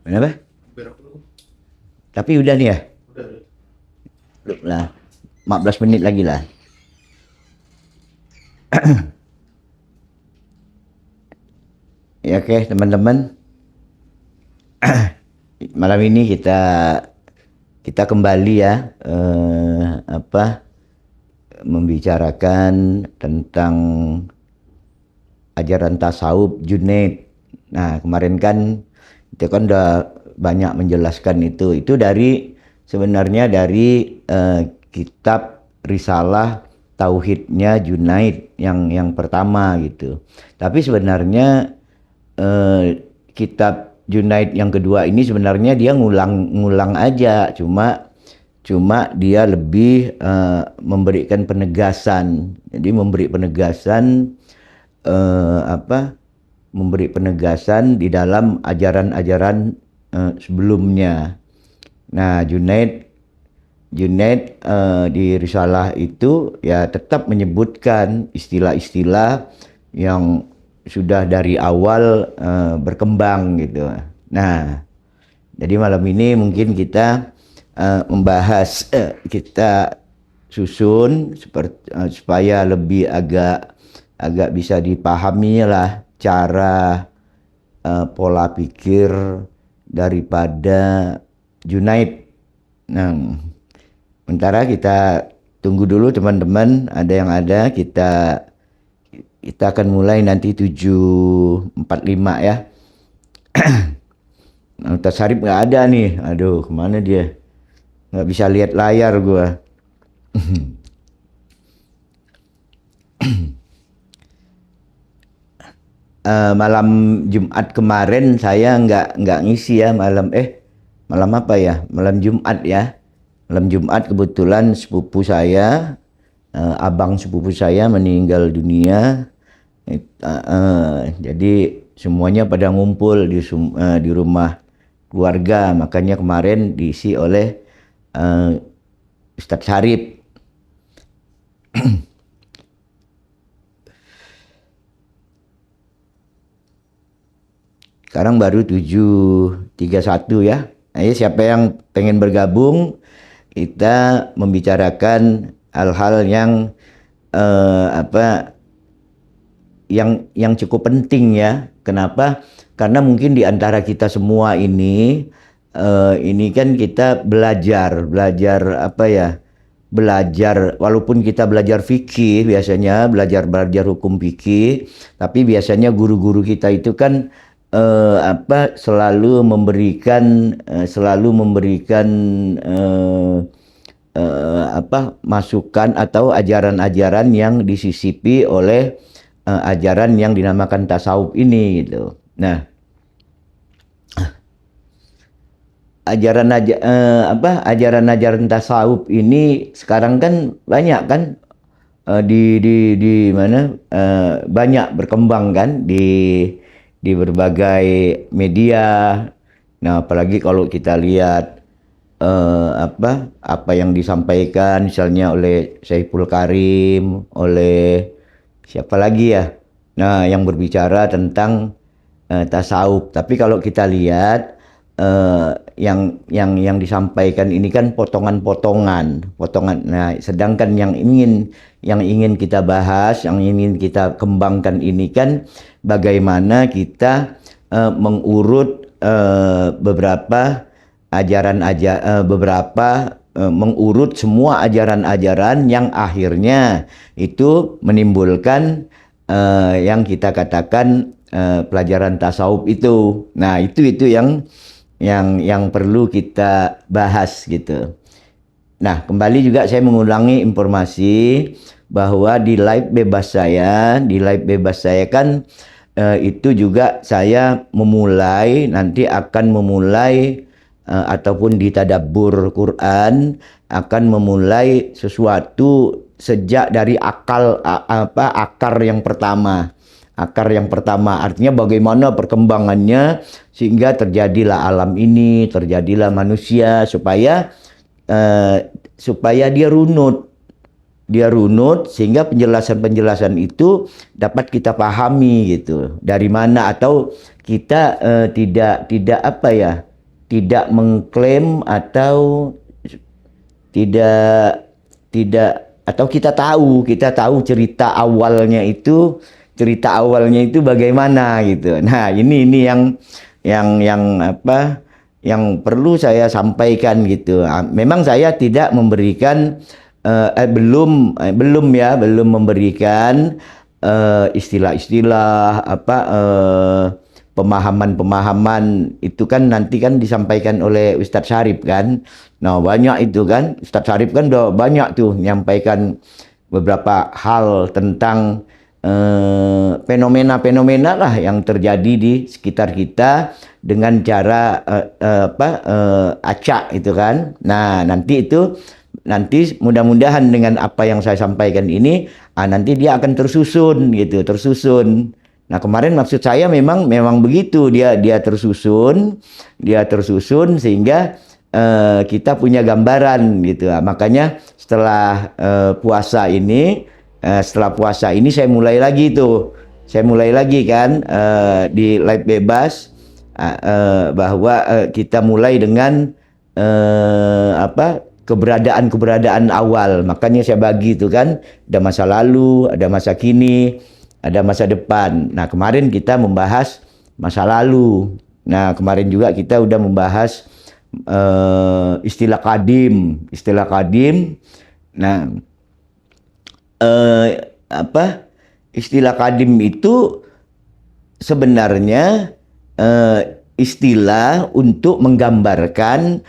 Kenapa? Tapi udah nih ya? Udah lah. 14 menit lagi lah. Ya oke teman-teman. Malam ini kita kembali ya membicarakan tentang ajaran tasawuf Junaid. Nah, kemarin kan kita kan udah banyak menjelaskan itu. Itu sebenarnya dari kitab Risalah Tauhidnya Junaid yang pertama gitu. Tapi sebenarnya kitab Junaid yang kedua ini sebenarnya dia ngulang aja, cuma dia lebih memberikan penegasan. Jadi memberi penegasan di dalam ajaran-ajaran sebelumnya. Nah, Junaid di risalah itu ya tetap menyebutkan istilah-istilah yang sudah dari awal berkembang gitu. Nah, jadi malam ini mungkin kita membahas, kita susun supaya lebih agak bisa dipahami lah cara pola pikir daripada Junaid. Nah, sementara kita tunggu dulu teman-teman, ada kita akan mulai nanti 7.45 ya. Ustaz Sarip nggak ada nih, aduh kemana dia? Nggak bisa lihat layar gua. Malam Jumat kemarin saya nggak ngisi ya, malam apa ya? Malam Jumat ya. Malam Jumat kebetulan sepupu saya, abang sepupu saya meninggal dunia. Jadi semuanya pada ngumpul di rumah keluarga, makanya kemarin diisi oleh Ustadz Sarip. Sekarang baru 7.31 ya. Ayo siapa yang pengen bergabung, kita membicarakan hal-hal yang cukup penting ya. Kenapa? Karena mungkin di antara kita semua ini kan kita belajar walaupun kita belajar fikih, biasanya belajar hukum fikih, tapi biasanya guru-guru kita itu kan selalu memberikan masukan atau ajaran-ajaran yang disisipi oleh ajaran yang dinamakan tasawuf ini gitu. Nah, ajaran-ajaran tasawuf ini sekarang kan banyak kan di mana banyak berkembang kan di berbagai media. Nah, apalagi kalau kita lihat apa yang disampaikan misalnya oleh Syaiful Karim, oleh siapa lagi ya? Nah, yang berbicara tentang tasawuf. Tapi kalau kita lihat yang disampaikan ini kan potongan. Nah, sedangkan yang ingin kita bahas, yang ingin kita kembangkan ini kan bagaimana kita mengurut mengurut semua ajaran-ajaran yang akhirnya itu menimbulkan yang kita katakan pelajaran tasawuf itu. Nah, itu yang perlu kita bahas gitu. Nah, kembali juga saya mengulangi informasi bahwa di live bebas saya kan itu juga saya nanti akan memulai ataupun di tadabbur Quran akan memulai sesuatu sejak dari akar yang pertama. Akar yang pertama artinya bagaimana perkembangannya sehingga terjadilah alam ini, terjadilah manusia supaya dia runut dia runut sehingga penjelasan-penjelasan itu dapat kita pahami gitu. Dari mana, atau kita tidak apa ya, tidak mengklaim atau tidak atau kita tahu cerita awalnya itu bagaimana gitu. Nah, ini yang apa yang perlu saya sampaikan gitu. Memang saya tidak memberikan belum memberikan istilah-istilah apa pemahaman-pemahaman itu kan nanti kan disampaikan oleh Ustadz Syarif kan. Nah, banyak itu kan, Ustadz Syarif kan udah banyak tuh menyampaikan beberapa hal tentang fenomena-fenomena lah yang terjadi di sekitar kita dengan cara acak itu kan. Nah, nanti mudah-mudahan dengan apa yang saya sampaikan ini nanti dia akan tersusun. Nah, kemarin maksud saya memang begitu, dia tersusun sehingga kita punya gambaran gitu. Makanya setelah puasa ini saya mulai lagi kan di live bebas bahwa kita mulai dengan keberadaan awal. Makanya saya bagi itu kan, ada masa lalu, ada masa kini, ada masa depan. Nah, kemarin kita membahas masa lalu. Nah, kemarin juga kita udah membahas istilah kadim. Nah, istilah kadim itu sebenarnya istilah untuk menggambarkan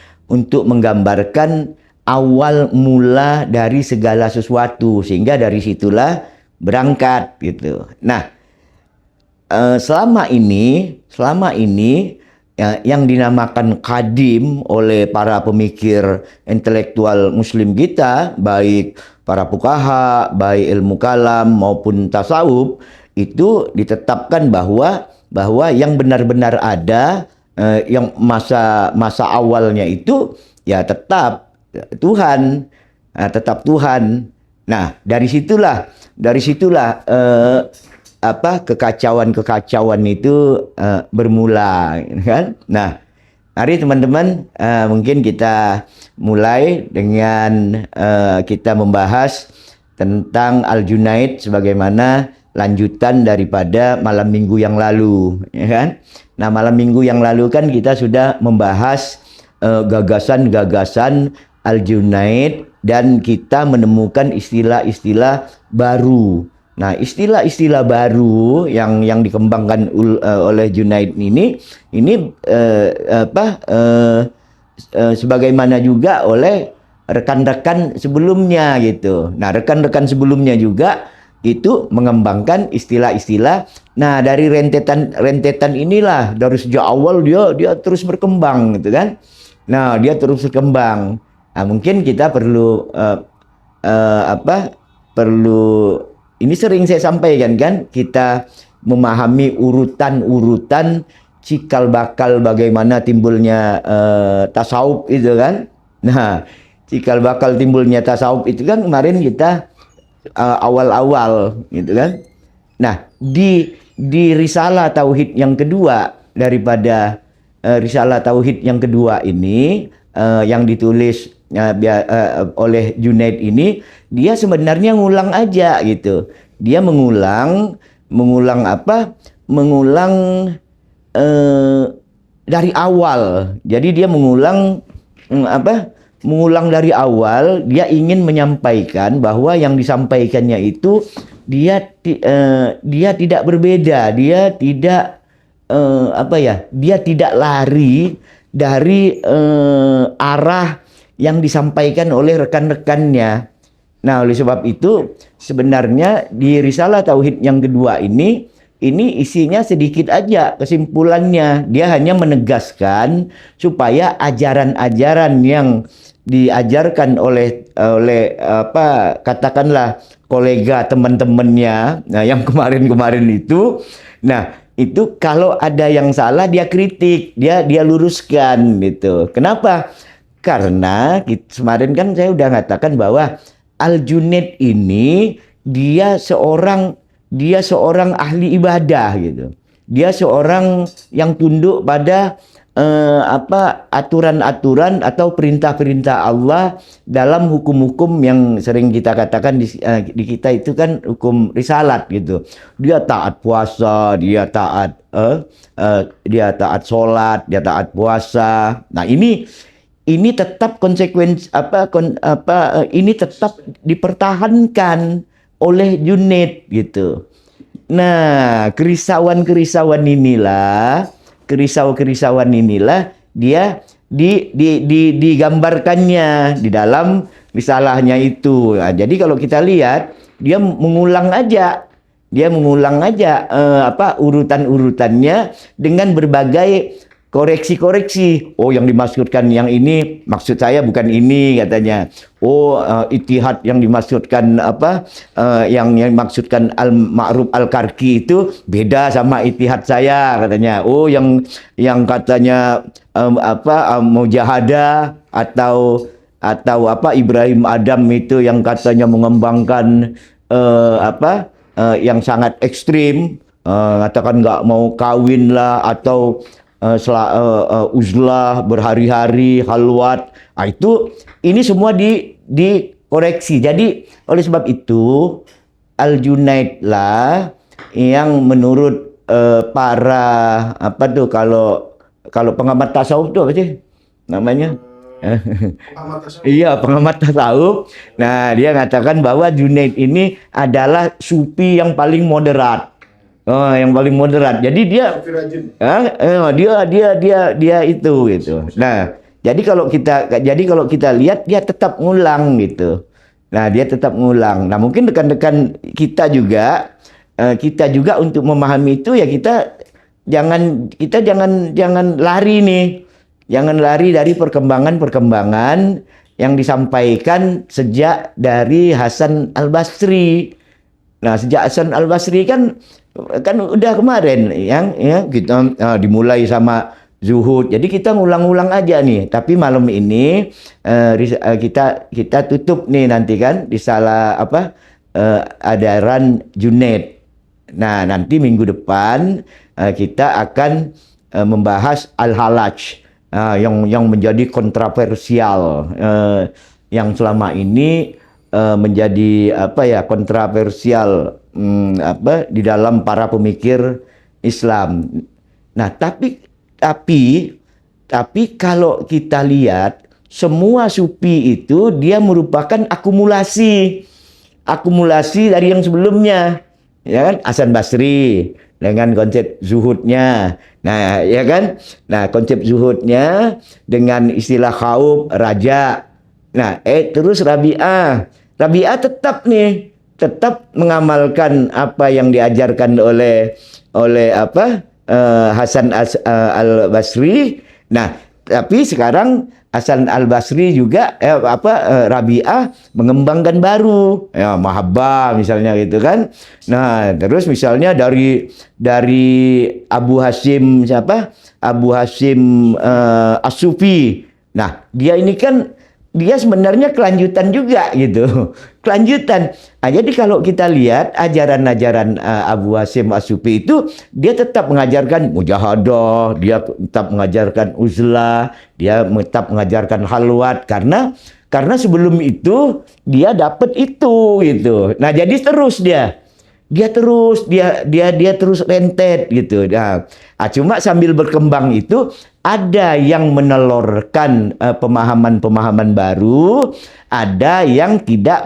awal mula dari segala sesuatu, sehingga dari situlah berangkat gitu. Nah, selama ini yang dinamakan kadim oleh para pemikir intelektual muslim kita, baik para fuqaha, baik ilmu kalam maupun tasawuf, itu ditetapkan bahwa yang benar-benar ada yang masa awalnya itu ya tetap Tuhan. Nah, dari situlah kekacauan itu bermula kan. Nah, mari teman-teman mungkin kita mulai dengan kita membahas tentang Al-Junaid sebagaimana lanjutan daripada malam minggu yang lalu, ya kan. Nah, malam minggu yang lalu kan kita sudah membahas gagasan-gagasan Al-Junaid dan kita menemukan istilah-istilah baru. Nah, istilah-istilah baru yang dikembangkan oleh Junaid ini sebagaimana juga oleh rekan-rekan sebelumnya gitu. Nah, rekan-rekan sebelumnya juga itu mengembangkan istilah-istilah. Nah, dari rentetan inilah dari sejak awal dia terus berkembang gitu kan. Nah, dia terus berkembang. Nah, mungkin kita perlu ini sering saya sampaikan kan, kita memahami urutan-urutan cikal bakal bagaimana timbulnya tasawuf itu kan. Nah, cikal bakal timbulnya tasawuf itu kan kemarin kita awal-awal gitu kan. Nah, di risalah tauhid yang kedua daripada risalah tauhid yang kedua ini yang ditulis oleh Junaid ini, dia sebenarnya ngulang aja gitu. Dia mengulang dari awal. Jadi dia mengulang dari awal. Dia ingin menyampaikan bahwa yang disampaikannya itu dia tidak berbeda. Dia tidak dia tidak lari dari arah yang disampaikan oleh rekan-rekannya. Nah, oleh sebab itu sebenarnya di risalah tauhid yang kedua ini isinya sedikit aja kesimpulannya. Dia hanya menegaskan supaya ajaran-ajaran yang diajarkan oleh katakanlah kolega teman-temannya, nah yang kemarin itu, nah itu kalau ada yang salah dia kritik, dia luruskan gitu. Kenapa? Karena kemarin kan saya udah mengatakan bahwa Al-Junaid ini dia seorang ahli ibadah gitu. Dia seorang yang tunduk pada aturan-aturan atau perintah-perintah Allah dalam hukum-hukum yang sering kita katakan di kita itu kan hukum risalat gitu. Dia taat puasa, dia taat sholat, dia taat puasa. Nah, ini tetap ini tetap dipertahankan oleh Junaid gitu. Nah, kerisauan-kerisauan inilah dia digambarkannya di dalam risalahnya itu. Nah, jadi kalau kita lihat dia mengulang aja urutan-urutannya dengan berbagai koreksi-koreksi. Oh, yang dimaksudkan yang ini, maksud saya bukan ini katanya. Oh, Ittihad yang dimaksudkan yang dimaksudkan Al-Ma'ruf Al-Karki itu beda sama Ittihad saya katanya. Oh, yang katanya Mujahadah atau Ibrahim Adam itu yang katanya mengembangkan yang sangat ekstrim, katakan nggak mau kawin lah atau uzlah berhari-hari, halwat. Nah, ini semua dikoreksi. Jadi oleh sebab itu Al-Junaid lah yang menurut para kalau pengamat tasawuf itu apa sih namanya? Iya, pengamat tasawuf. Nah, dia mengatakan bahwa Junaid ini adalah sufi yang paling moderat. Oh, yang paling moderat. Jadi dia dia itu gitu. Nah, jadi kalau kita lihat dia tetap ngulang gitu. Nah, dia tetap ngulang. Nah, mungkin rekan-rekan kita juga untuk memahami itu ya kita jangan lari nih. Jangan lari dari perkembangan yang disampaikan sejak dari Hasan Al-Basri. Nah, sejak Hasan Al-Basri kan udah kemarin yang kita dimulai sama zuhud. Jadi kita ngulang-ulang aja nih. Tapi malam ini kita tutup nih nanti kan risalah Adaran Junaid. Nah, nanti minggu depan kita akan membahas Al-Halaj yang menjadi kontroversial, yang selama ini menjadi kontroversial di dalam para pemikir Islam. Nah, tapi kalau kita lihat semua sufi itu dia merupakan akumulasi dari yang sebelumnya, ya kan? Hasan Basri dengan konsep zuhudnya. Nah, ya kan? Nah, konsep zuhudnya dengan istilah khauf, raja. Nah, terus Rabi'ah tetap mengamalkan apa yang diajarkan oleh Hasan Al-Basri. Nah, tapi sekarang Hasan Al-Basri juga Rabi'ah mengembangkan baru, ya, Mahabbah misalnya gitu kan. Nah, terus misalnya dari Abu Hasyim As-Sufi. Nah, dia ini kan dia sebenarnya kelanjutan juga gitu. Kelanjutan. Nah, jadi kalau kita lihat ajaran-ajaran Abu Hasyim As-Sufi itu dia tetap mengajarkan mujahadah, dia tetap mengajarkan uzlah, dia tetap mengajarkan halwat karena sebelum itu dia dapat itu gitu. Nah, jadi terus dia terus rentet gitu. Nah, cuma sambil berkembang itu ada yang menelurkan pemahaman-pemahaman baru, ada yang tidak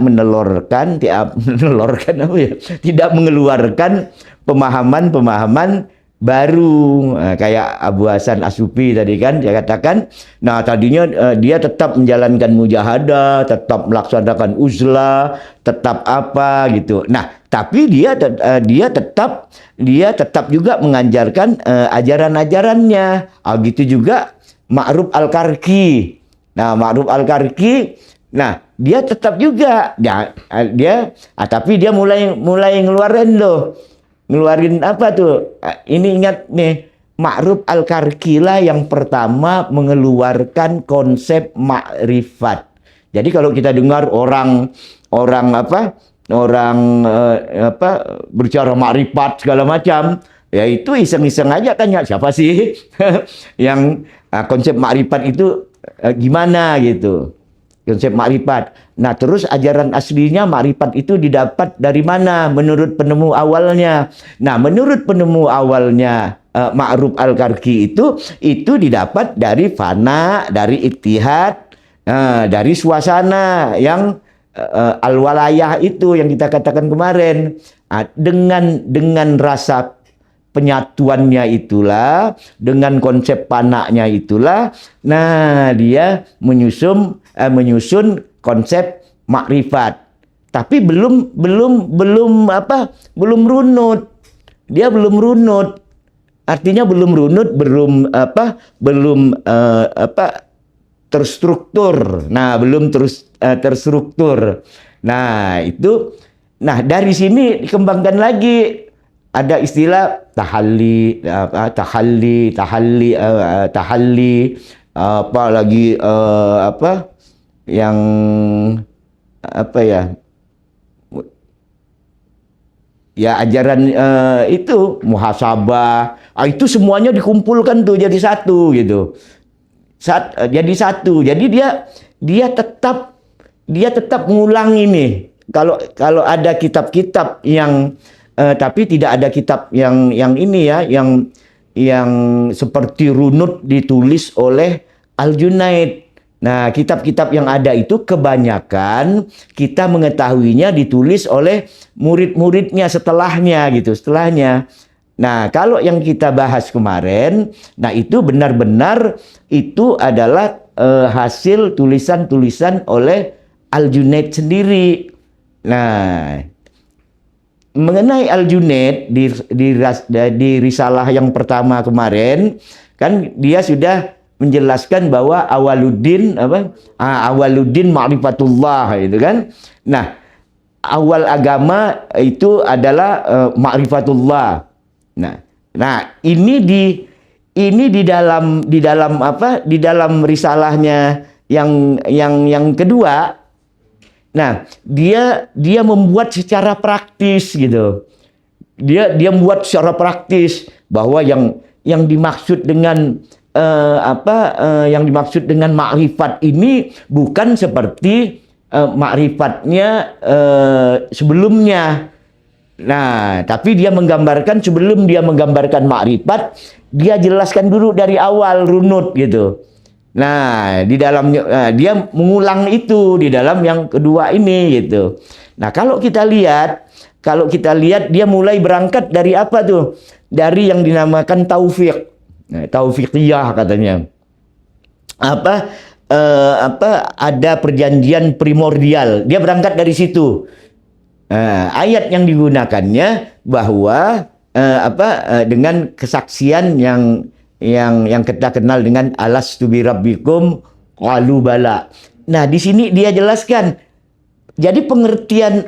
tidak mengeluarkan pemahaman-pemahaman baru. Kayak Abu Hasan As-Sufi tadi kan dia katakan, nah tadinya dia tetap menjalankan mujahadah, tetap melaksanakan uzlah, tetap apa gitu. Nah, tapi dia tetap juga mengajarkan ajaran-ajarannya. Gitu juga Ma'ruf Al-Karki. Nah, Ma'ruf Al-Karki, nah dia tetap juga tapi dia mulai ngeluarin apa tuh? Ini ingat nih, Ma'ruf Al-Karki lah yang pertama mengeluarkan konsep makrifat. Jadi kalau kita dengar orang orang berbicara makrifat segala macam, ya itu iseng-iseng aja tanya siapa sih yang konsep makrifat itu gimana gitu. Konsep makrifat. Nah, terus ajaran aslinya makrifat itu didapat dari mana menurut penemu awalnya. Nah, menurut penemu awalnya Ma'ruf Al-Karki itu didapat dari fana, dari ittihad, dari suasana yang al-walayah itu yang kita katakan kemarin. Dengan rasa penyatuannya itulah, dengan konsep panaknya itulah, nah dia menyusun konsep makrifat. Tapi belum runut. Dia belum runut. Artinya belum runut, belum terstruktur. Nah, belum terstruktur. Nah, itu. Nah, dari sini dikembangkan lagi. Ada istilah tahalli, apa lagi yang ya ajaran itu muhasabah. Itu semuanya dikumpulkan tuh jadi satu gitu. Jadi satu. Jadi dia tetap mengulang ini. Kalau ada kitab-kitab yang tapi tidak ada kitab yang ini ya, yang seperti runut ditulis oleh Al-Junaid. Nah, kitab-kitab yang ada itu kebanyakan kita mengetahuinya ditulis oleh murid-muridnya setelahnya. Nah, kalau yang kita bahas kemarin, nah itu benar-benar itu adalah hasil tulisan-tulisan oleh Al-Junaid sendiri. Nah, mengenai Al-Junaid di risalah yang pertama kemarin, kan dia sudah menjelaskan bahwa awaluddin ma'rifatullah itu kan. Nah, awal agama itu adalah ma'rifatullah. Nah, ini di dalam risalahnya yang kedua. Nah, dia membuat secara praktis gitu. Dia membuat secara praktis bahwa yang dimaksud dengan makrifat ini bukan seperti makrifatnya sebelumnya. Nah, tapi dia menggambarkan sebelum dia menggambarkan makrifat, dia jelaskan dulu dari awal runut gitu. Nah, di dalamnya dia mengulang itu di dalam yang kedua ini gitu. Nah, kalau kita lihat dia mulai berangkat dari apa tuh? Dari yang dinamakan taufik. Nah, taufiqiyah katanya. Ada perjanjian primordial. Dia berangkat dari situ. Ayat yang digunakannya bahwa dengan kesaksian yang kita kenal dengan alastu bi rabbikum qalu bala. Nah, di sini dia jelaskan. Jadi pengertian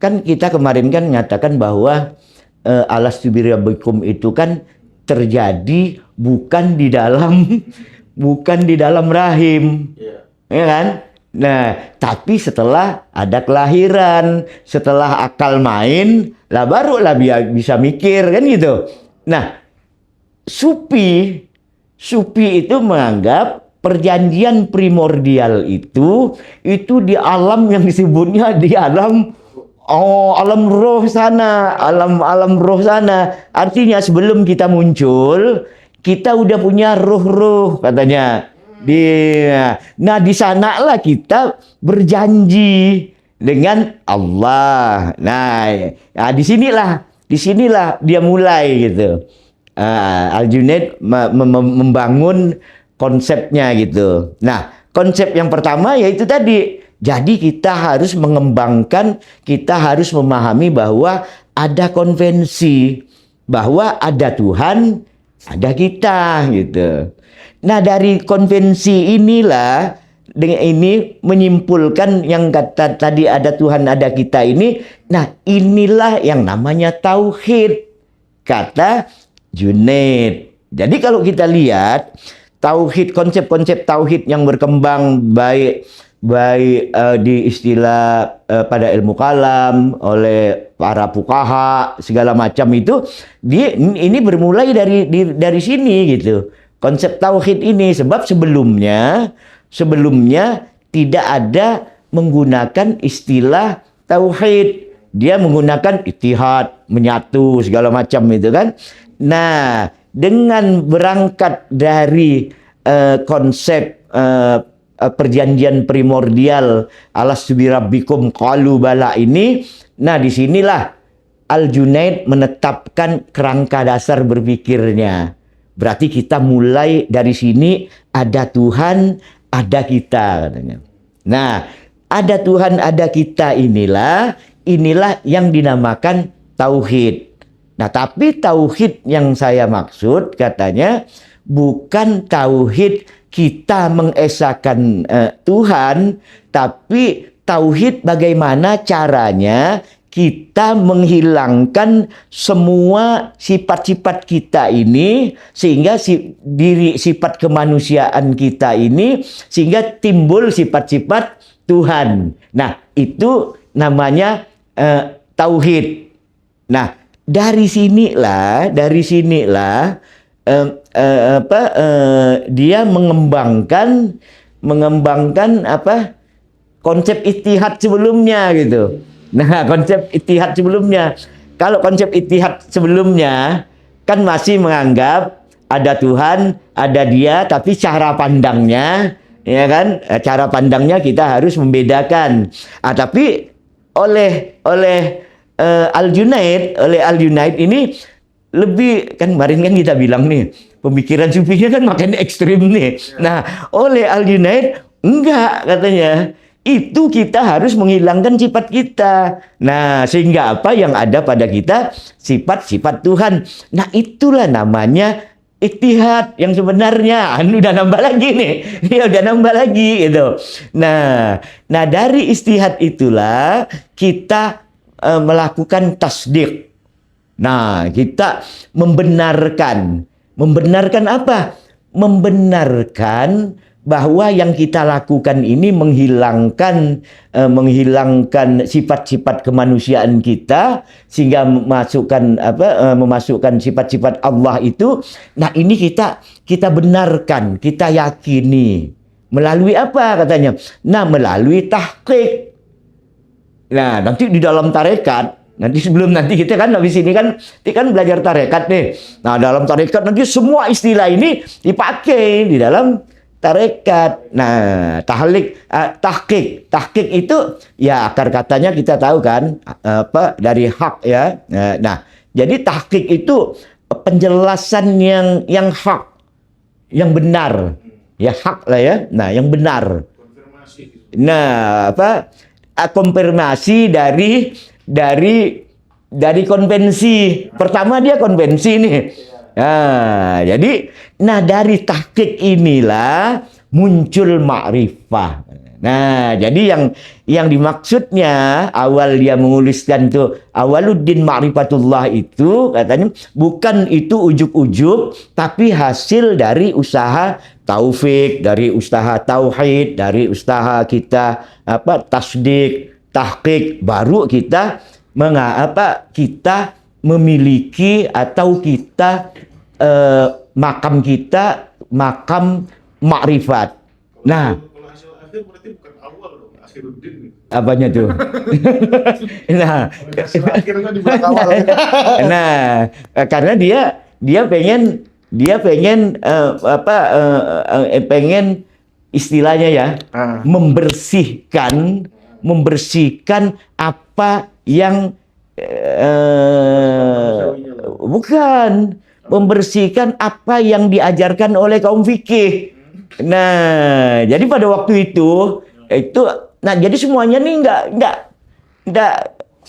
kan kita kemarin kan nyatakan bahwa alastu bi rabbikum itu kan terjadi bukan di dalam rahim. Ya kan? Nah, tapi setelah ada kelahiran, setelah akal main, lah barulah bisa mikir kan gitu. Nah, Sufi itu menganggap perjanjian primordial itu di alam yang disebutnya di alam roh sana, alam roh sana. Artinya sebelum kita muncul, kita udah punya roh katanya. Nah, di sanalah kita berjanji dengan Allah. Nah, disinilah dia mulai gitu. Al-Junaid membangun konsepnya gitu. Nah, konsep yang pertama yaitu tadi. Jadi kita harus mengembangkan, kita harus memahami bahwa ada konvensi, bahwa ada Tuhan, ada kita gitu. Nah, dari konvensi inilah dengan ini menyimpulkan yang kata tadi ada Tuhan, ada kita ini. Nah, inilah yang namanya tauhid, kata Junaid. Jadi kalau kita lihat tauhid, konsep-konsep tauhid yang berkembang baik baik di istilah pada ilmu kalam oleh para fuqaha segala macam itu, ini bermulai dari sini gitu. Konsep tauhid ini, sebab sebelumnya tidak ada menggunakan istilah tauhid. Dia menggunakan ittihad, menyatu segala macam itu kan. Nah, dengan berangkat dari konsep perjanjian primordial alastu birabbikum qalu bala ini, nah disinilah Al-Junaid menetapkan kerangka dasar berpikirnya. Berarti kita mulai dari sini, ada Tuhan, ada kita katanya. Nah, ada Tuhan, ada kita inilah yang dinamakan tauhid. Nah, tapi tauhid yang saya maksud katanya bukan tauhid kita mengesahkan Tuhan, tapi tauhid bagaimana caranya kita menghilangkan semua sifat-sifat kita ini, sehingga sifat kemanusiaan kita ini, sehingga timbul sifat-sifat Tuhan. Nah, itu namanya tauhid. Nah, dari sinilah dia mengembangkan konsep ittihad sebelumnya gitu. Nah, konsep ittihad sebelumnya. Kalau konsep ittihad sebelumnya kan masih menganggap ada Tuhan, ada Dia, tapi cara pandangnya, ya kan? Cara pandangnya kita harus membedakan. Tapi oleh Al-Junaid ini lebih, kan kemarin kan kita bilang nih, pemikiran sufinya kan makin ekstrim nih. Nah, oleh Al-Junaid enggak katanya. Itu kita harus menghilangkan sifat kita. Nah, sehingga apa yang ada pada kita? Sifat-sifat Tuhan. Nah, itulah namanya ittihad yang sebenarnya. Udah nambah lagi nih. Ya udah nambah lagi gitu. Nah, dari ittihad itulah kita melakukan tasdik. Nah, kita membenarkan. Membenarkan apa? Membenarkan bahwa yang kita lakukan ini menghilangkan sifat-sifat kemanusiaan kita, sehingga memasukkan sifat-sifat Allah itu. Nah, ini kita benarkan, kita yakini. Melalui apa katanya? Nah, melalui tahqiq. Nah, nanti di dalam tarekat, nanti kita kan habis ini kan belajar tarekat nih. Nah, dalam tarekat nanti semua istilah ini dipakai di dalam tarekat. Nah, tahqiq itu ya akar katanya kita tahu kan, dari hak ya. Nah, jadi tahqiq itu penjelasan yang hak, yang benar. Ya hak lah ya. Nah, yang benar. Nah, konfirmasi dari konvensi. Pertama dia konvensi nih. Nah, jadi dari tahqiq inilah muncul ma'rifah. Nah, jadi yang dimaksudnya awal dia menuliskan tuh awaluddin ma'rifatullah itu katanya bukan itu ujub-ujub, tapi hasil dari usaha taufik, dari usaha tauhid, dari usaha kita tasdik, tahqiq, baru kita kita memiliki atau kita makam makrifat. Nah, kalau hasil akhir berarti bukan awal dong, akhiruddin. Apanya tuh? Nah, hasil akhirnya di belakang awal. Nah, karena dia pengen pengen istilahnya ya, membersihkan apa yang bukan membersihkan apa yang diajarkan oleh kaum fikih. Nah, jadi pada waktu itu nah jadi semuanya nih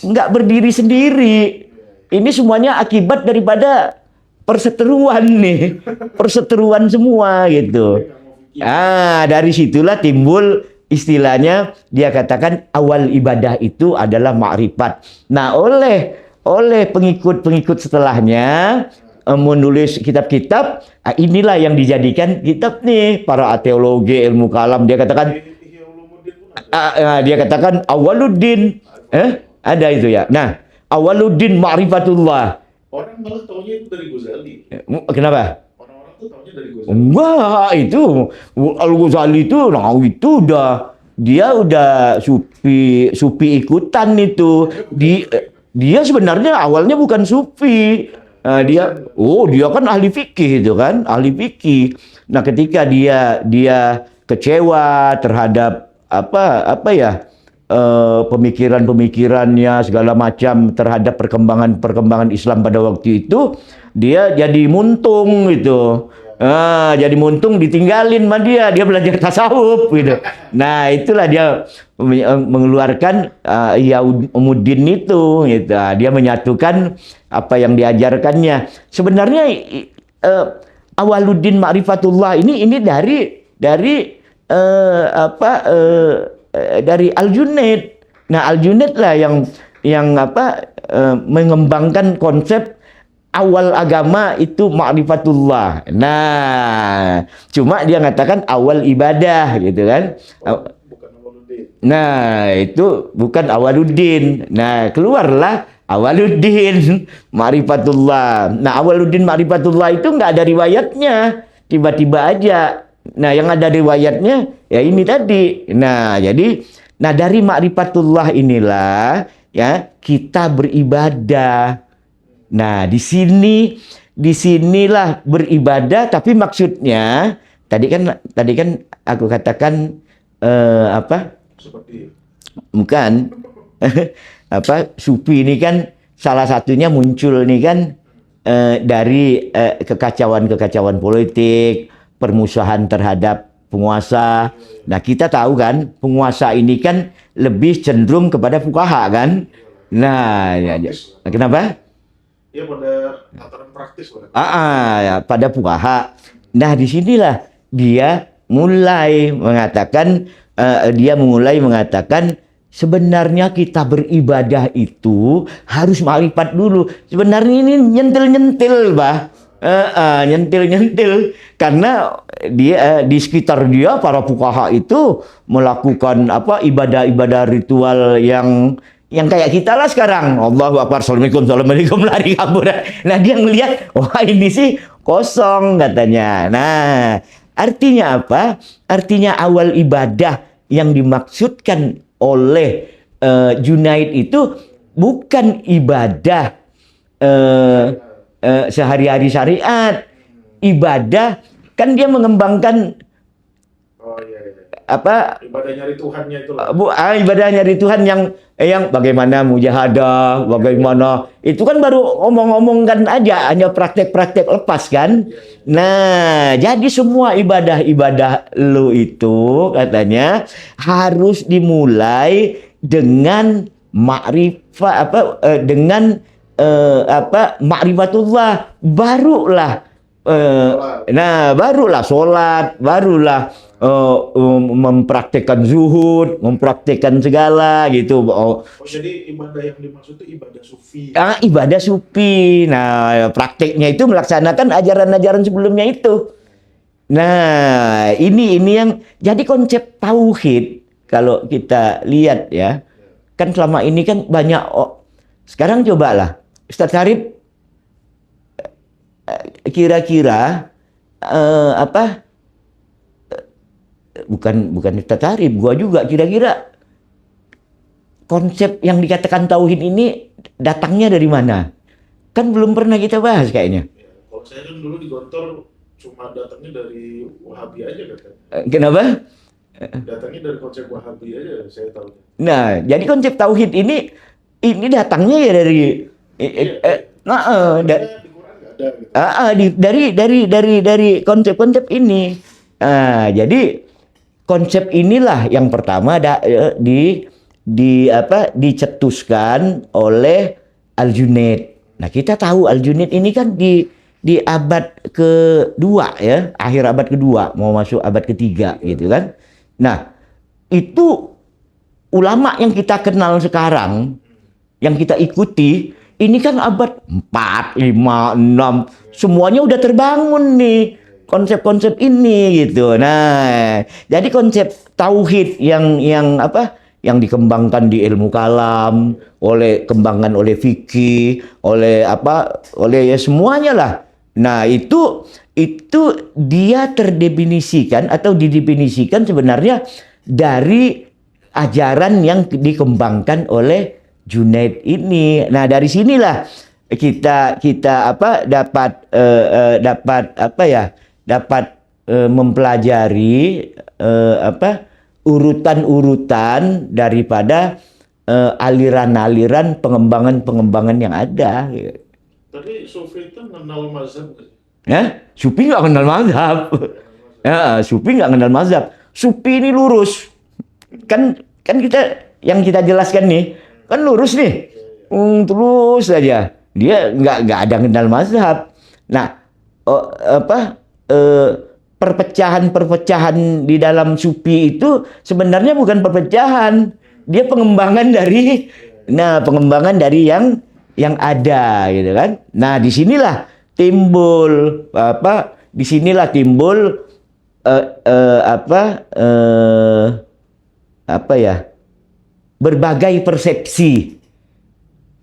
nggak berdiri sendiri. Ini semuanya akibat daripada perseteruan nih, perseteruan semua gitu. Dari situlah timbul istilahnya, dia katakan awal ibadah itu adalah ma'rifat. Nah, oleh pengikut-pengikut setelahnya menulis kitab-kitab, inilah yang dijadikan kitab nih para teologi ilmu kalam. Dia katakan Dia katakan awaluddin. Ada itu ya. Nah, awaluddin ma'rifatullah. Orang malah taunya itu dari Ghazali. Kenapa? Orang-orang tuh taunya dari Ghazali. Enggak, itu Al-Ghazali itu, nah itu dia udah sufi ikutan itu. Dia sebenarnya awalnya bukan sufi. Dia kan ahli fikih itu kan, ahli fikih. Nah, ketika dia kecewa terhadap apa ya, pemikirannya segala macam terhadap perkembangan Islam pada waktu itu, dia jadi muntung gitu. Jadi muntung, ditinggalin sama dia belajar tasawuf gitu. Nah, itulah dia mengeluarkan Ihya Ulumuddin itu gitu. Dia menyatukan apa yang diajarkannya. Sebenarnya Awaluddin Ma'rifatullah ini dari Al-Junaid. Nah, Al-Junaid lah yang mengembangkan konsep awal agama itu ma'rifatullah. Nah, cuma dia mengatakan awal ibadah gitu kan. Bukan Awaluddin. Nah, itu bukan Awaluddin. Nah, keluarlah Awaluddin ma'rifatullah. Nah, Awaluddin ma'rifatullah itu nggak ada riwayatnya. Tiba-tiba aja. Nah, yang ada riwayatnya ya ini tadi. Nah, dari ma'rifatullah inilah ya kita beribadah. Nah, disinilah beribadah, tapi maksudnya tadi kan aku katakan Seperti bukan sufi ini kan salah satunya muncul nih kan dari kekacauan politik, permusuhan terhadap penguasa. Nah, kita tahu kan penguasa ini kan lebih cenderung kepada fuqaha kan. Nah, kenapa? ya pada tataran praktis. Pada fuqaha. Nah, disinilah dia mulai mengatakan sebenarnya kita beribadah itu harus ma'rifat dulu. Sebenarnya ini nyentil-nyentil, Bah. Nyentil-nyentil karena dia di sekitar dia para fuqaha itu melakukan ibadah-ibadah ritual yang kayak kita lah sekarang. Allahu Akbar, Assalamualaikum, lari kabur. Nah, dia ngelihat, wah ini sih kosong katanya. Nah, artinya apa? Artinya awal ibadah yang dimaksudkan oleh Junaid itu bukan ibadah sehari-hari syariat. Ibadah kan dia mengembangkan ibadah nyari Tuhannya itu ibadah nyari Tuhan yang bagaimana mujahadah, bagaimana itu kan baru omong-omong kan aja, hanya praktek-praktek lepas kan. Nah, jadi semua ibadah lu itu katanya harus dimulai dengan ma'rifat ma'rifatullah, barulah sholat, barulah mempraktekkan zuhud, mempraktekkan segala gitu. Jadi ibadah yang dimaksud itu ibadah sufi. Ibadah sufi. Nah, prakteknya itu melaksanakan ajaran-ajaran sebelumnya itu. Nah, ini yang jadi konsep tauhid kalau kita lihat ya. Kan selama ini kan banyak sekarang cobalah Ustaz Syarif kira-kira bukan Ustaz Syarif, gua juga kira-kira konsep yang dikatakan tauhid ini datangnya dari mana? Kan belum pernah kita bahas kayaknya. Kalau saya kan dulu di Gontor cuma datangnya dari Wahabi aja katanya. Kenapa? Datangnya dari konsep Wahabi aja saya tahu. Nah, jadi konsep tauhid ini datangnya ya dari dari konsep-konsep ini. Jadi konsep inilah yang pertama dicetuskan oleh Al-Junaid. Nah, kita tahu Al-Junaid ini kan di abad kedua ya, akhir abad kedua mau masuk abad ketiga gitu kan. Nah, itu ulama yang kita kenal sekarang, yang kita ikuti, ini kan abad 4, 5, 6, semuanya udah terbangun nih. konsep-konsep ini gitu. Nah, jadi konsep tauhid yang apa? Yang dikembangkan di ilmu kalam, kembangkan oleh fikih, oleh apa? Oleh ya semuanya lah. Nah, itu dia terdefinisikan atau didefinisikan sebenarnya dari ajaran yang dikembangkan oleh Junaid ini. Nah, dari sinilah kita apa dapat mempelajari apa urutan-urutan daripada aliran-aliran pengembangan-pengembangan yang ada. Tapi Sufi itu mengenal mazhab nggak sih? Sufi nggak kenal mazhab. Sufi nggak kenal mazhab. Sufi ini lurus. Kan kita yang kita jelaskan nih kan lurus nih. Terus saja. Dia nggak ada kenal mazhab. Nah, perpecahan-perpecahan di dalam Sufi itu sebenarnya bukan perpecahan. Dia pengembangan dari yang ada gitu kan. Nah, disinilah timbul berbagai persepsi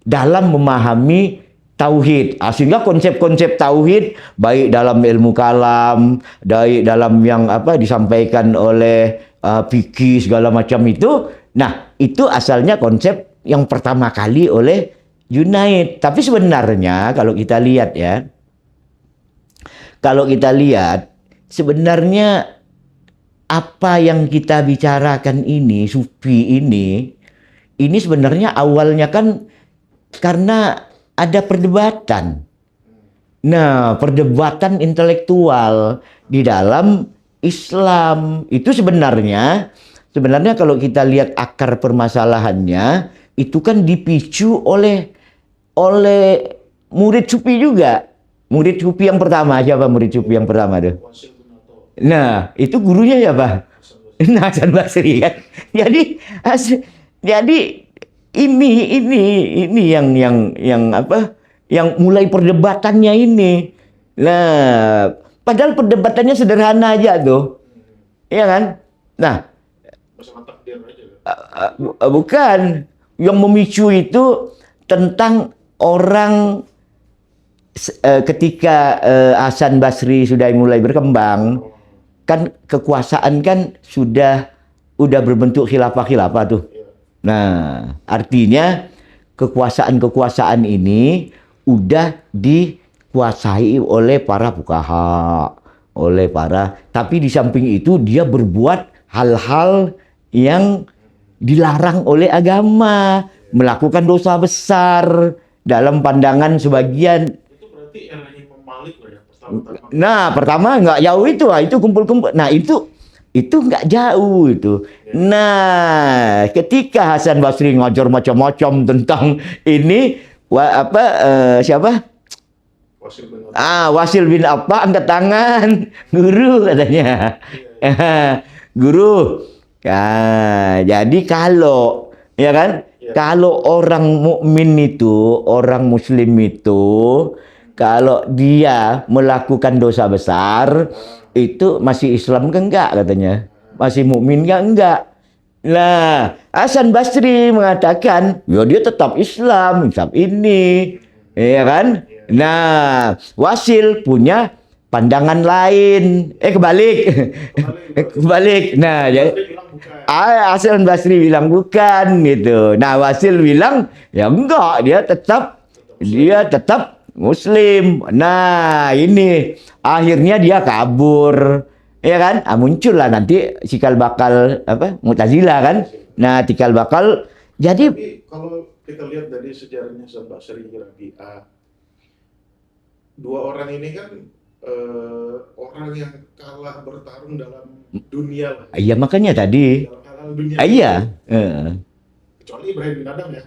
dalam memahami tauhid. Sehingga konsep-konsep tauhid baik dalam ilmu kalam, baik dalam yang disampaikan oleh fikih segala macam itu. Nah, itu asalnya konsep yang pertama kali oleh Junaid. Tapi sebenarnya kalau kita lihat sebenarnya apa yang kita bicarakan ini, Sufi ini sebenarnya awalnya kan karena ada perdebatan. Nah, perdebatan intelektual di dalam Islam itu sebenarnya kalau kita lihat akar permasalahannya itu kan dipicu oleh murid Sufi juga. Murid Sufi yang pertama siapa murid Sufi yang pertama tuh? Nah, itu gurunya siapa? Hasan Basri kan. Jadi ini yang mulai perdebatannya ini. Nah, padahal perdebatannya sederhana aja tuh. Iya kan? Nah, bukan. Yang memicu itu tentang orang ketika Hasan Basri sudah mulai berkembang, kan kekuasaan kan udah berbentuk khilafah tuh. Nah, artinya kekuasaan ini udah dikuasai oleh para fuqaha, tapi di samping itu dia berbuat hal-hal yang dilarang oleh agama, melakukan dosa besar dalam pandangan sebagian. Itu berarti eranya Imam Malik loh ya, pertama. Nah, pertama nggak jauh itu kumpul-kumpul. Nah, itu nggak jauh itu. Nah, ketika Hasan Basri ngajar macam-macam tentang ini, siapa? Wasil bin Affan angkat tangan, guru katanya. Guru. Jadi kalau kalau orang mukmin itu, orang muslim itu, kalau dia melakukan dosa besar, itu masih Islam ke enggak katanya? Masih mukmin enggak? Nah, Hasan Basri mengatakan, ya dia tetap Islam ini. Ya kan? Nah, Wasil punya pandangan lain. Kebalik. Nah, Hasan Basri bilang bukan gitu. Nah, Wasil bilang ya enggak, dia tetap Muslim. Nah, ini akhirnya dia kabur. Ya kan? Muncullah nanti cikal bakal Mu'tazilah kan. Nah, cikal bakal jadi. Tapi kalau kita lihat dari sejarahnya Hasan Basri, Rabi'ah, dua orang ini kan orang yang kalah bertarung dalam dunia lah. Iya, makanya tadi. Dunia. Iya. Kecuali Ibrahim bin Adam ya.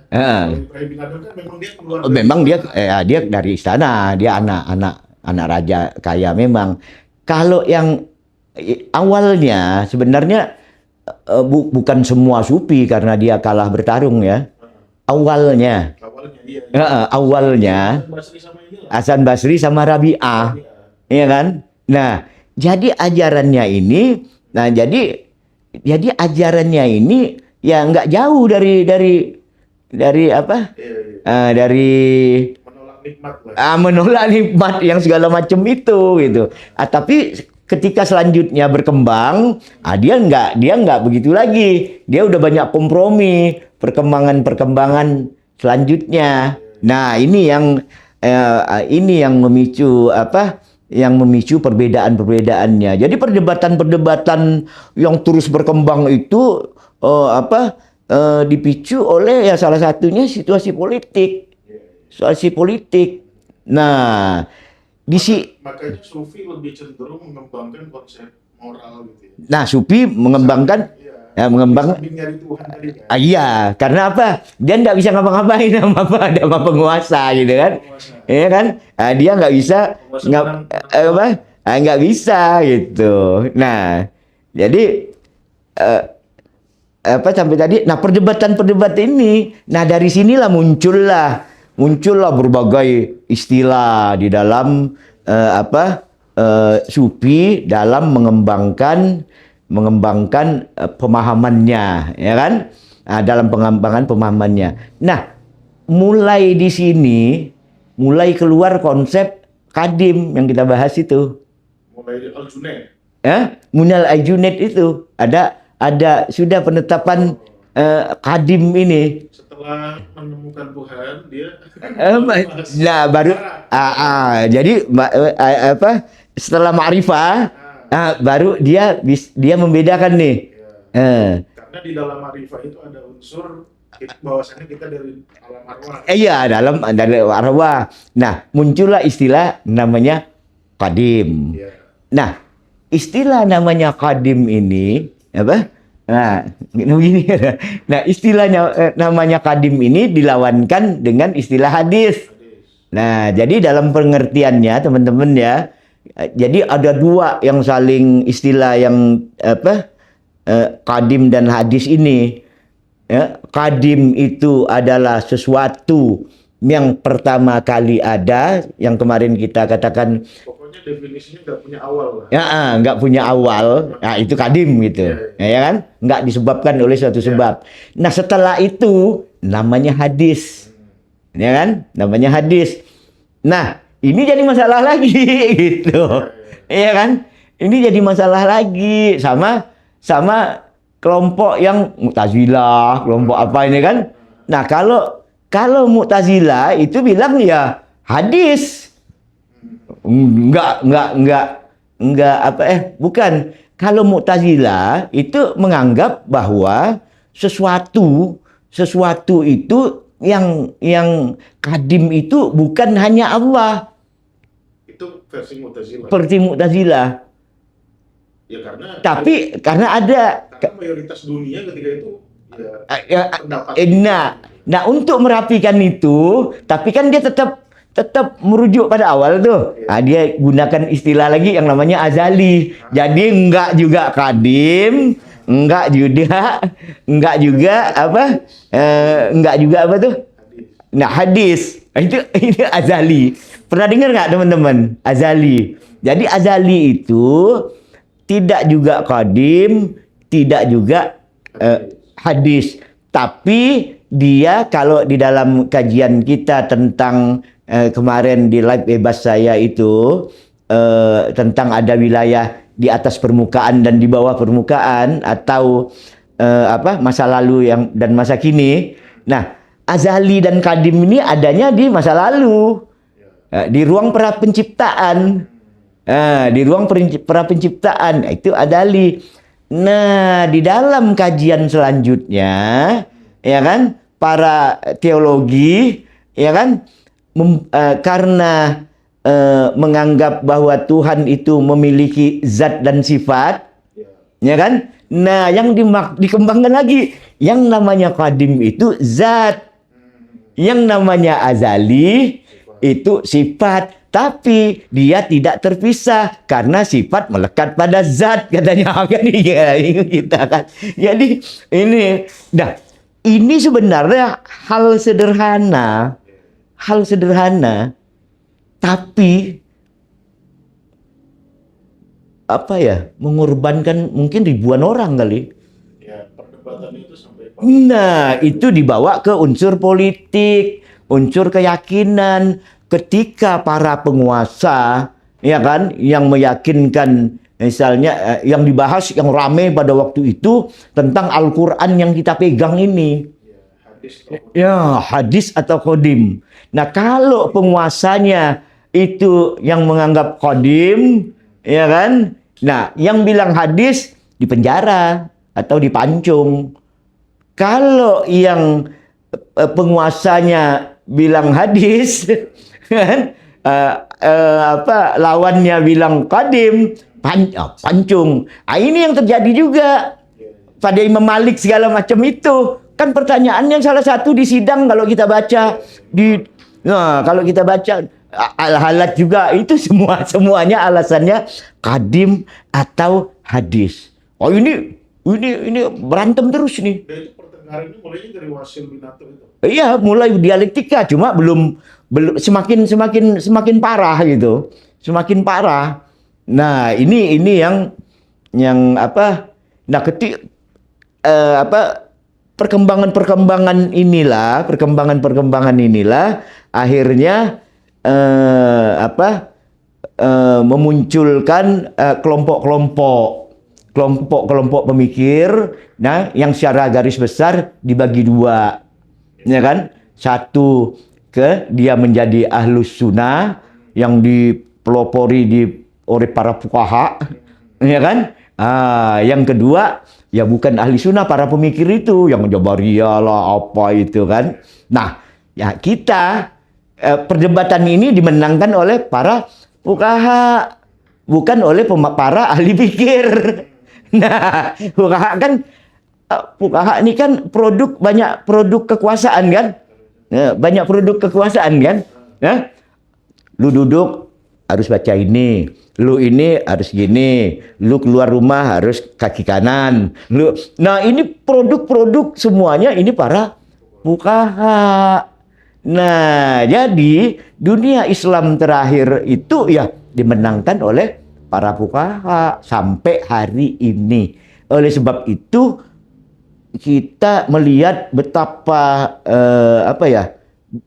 Ibrahim bin Adam kan memang dia keluar. Memang dia dari istana, dia anak raja kaya memang. Kalau yang awalnya sebenarnya bukan semua Sufi karena dia kalah bertarung ya. Awalnya Hasan Basri sama Rabi'ah. Iya kan? Nah, Jadi ajarannya ini, nah jadi ajarannya ini ya nggak jauh dari apa? Iya, iya. Dari Menolak nikmat lah. menolak nikmat yang segala macam itu gitu. Tapi ketika selanjutnya berkembang, dia nggak begitu lagi. Dia udah banyak kompromi, perkembangan selanjutnya. Nah, ini yang memicu apa? Yang memicu perbedaan-perbedaannya. Jadi perdebatan-perdebatan yang terus berkembang itu dipicu oleh ya salah satunya situasi politik. Situasi politik. Nah, Makanya Sufi lebih cenderung mengembangkan konsep moral gitu ya. Nah, Sufi mengembangkan Iya. mengembang Samping nyari Tuhan tadi kan. iya, karena apa? Dia nggak bisa ngapa-ngapain sama penguasa gitu kan. Iya kan? Dia nggak bisa nggak bisa gitu. Nah, jadi eh, sampai tadi, nah perdebatan ini, nah dari sinilah muncullah berbagai istilah di dalam Sufi dalam mengembangkan pemahamannya, ya kan? Nah, dalam pengembangan pemahamannya. Nah, mulai di sini, mulai keluar konsep kadim yang kita bahas itu. Mulai dari Al-Junaid. Munal Al-Junaid itu ada sudah penetapan kadim ini. Setelah menemukan Tuhan, dia nah baru jadi setelah ma'rifah baru dia membedakan nih. Karena di dalam ma'rifah itu ada unsur bahwasanya kita dari alam arwah. Iya, dari arwah. Nah, muncullah istilah namanya qadim. Iya. Nah, istilah namanya qadim ini apa? Nah, begini. Nah, istilahnya namanya qadim ini dilawankan dengan istilah hadis. Nah, jadi dalam pengertiannya teman-teman ya, jadi ada dua yang saling istilah yang qadim dan hadis ini. Ya, qadim itu adalah sesuatu yang pertama kali ada, yang kemarin kita katakan pokoknya definisinya nggak punya awal lah. Ya, nggak punya awal, nah itu kadim gitu, ya kan? Nggak disebabkan oleh suatu sebab. Nah setelah itu namanya hadis, ya kan? Namanya hadis. Nah ini jadi masalah lagi gitu, ya kan? Ini jadi masalah lagi sama kelompok yang Mu'tazilah, kelompok apa ini kan? Nah kalau Mu'tazilah itu bilang ya hadis. Bukan. Kalau Mu'tazilah itu menganggap bahwa sesuatu itu yang kadim itu bukan hanya Allah. Itu versi Mu'tazilah. Seperti Mu'tazilah. Ya karena ada mayoritas dunia ketika itu pendapat. Nah untuk merapikan itu, tapi kan dia tetap merujuk pada awal tuh. Dia gunakan istilah lagi yang namanya azali. Jadi enggak juga kadim, enggak juga apa tuh? Nah, hadis. Itu azali. Pernah dengar nggak teman-teman? Azali. Jadi azali itu tidak juga kadim, tidak juga hadis. Tapi dia kalau di dalam kajian kita tentang kemarin di live bebas saya itu tentang ada wilayah di atas permukaan dan di bawah permukaan atau masa lalu dan masa kini. Nah, azali dan kadim ini adanya di masa lalu, di ruang pra penciptaan. Di ruang pra penciptaan itu azali. Nah, di dalam kajian selanjutnya, ya kan, para teologi, ya kan, karena menganggap bahwa Tuhan itu memiliki zat dan sifat, ya kan? Nah, yang dikembangkan lagi, yang namanya qadim itu zat, yang namanya azali itu sifat. Tapi dia tidak terpisah karena sifat melekat pada zat, katanya kan kita kan. Jadi ini sebenarnya hal sederhana, tapi apa ya, mengorbankan mungkin ribuan orang kali. Ya, perdebatan itu sampai Nah, itu dibawa ke unsur politik, unsur keyakinan. Ketika para penguasa, ya kan, yang meyakinkan, misalnya yang dibahas, yang ramai pada waktu itu tentang Al-Quran yang kita pegang ini. hadis Ya, hadis atau kodim. Nah, kalau penguasanya itu yang menganggap kodim, ya kan? Nah, yang bilang hadis dipenjara atau dipancung. Kalau yang penguasanya bilang hadis, kan? Lawannya bilang kodim, pancung. Nah, ini yang terjadi juga pada Imam Malik segala macam itu. Kan pertanyaannya salah satu di sidang kalau kita baca kalau kita baca Al-Halat juga itu semuanya alasannya kadim atau hadis. Oh ini berantem terus nih. Dan itu pertengkaran ini mulainya dari Wasil bin Atha itu. Iya, mulai dialektika, cuma belum semakin parah gitu. Semakin parah. Nah, ini yang apa? Nah, perkembangan inilah akhirnya memunculkan kelompok pemikir, nah, yang secara garis besar dibagi dua, ya kan? Satu, dia menjadi ahlus sunnah yang dipelopori oleh para fuqaha, ya kan? Yang kedua, ya bukan ahli sunnah, para pemikir itu yang Jabariyah lah apa itu kan. Nah, ya kita perdebatan ini dimenangkan oleh para fuqaha, bukan oleh para ahli fikir. Nah, fuqaha ini kan banyak produk kekuasaan kan? Banyak produk kekuasaan kan? Ya? Lu duduk harus baca ini, lu ini harus gini, lu keluar rumah harus kaki kanan. Nah, ini produk-produk semuanya ini para fuqaha. Nah, jadi dunia Islam terakhir itu ya dimenangkan oleh para fuqaha sampai hari ini. Oleh sebab itu kita melihat betapa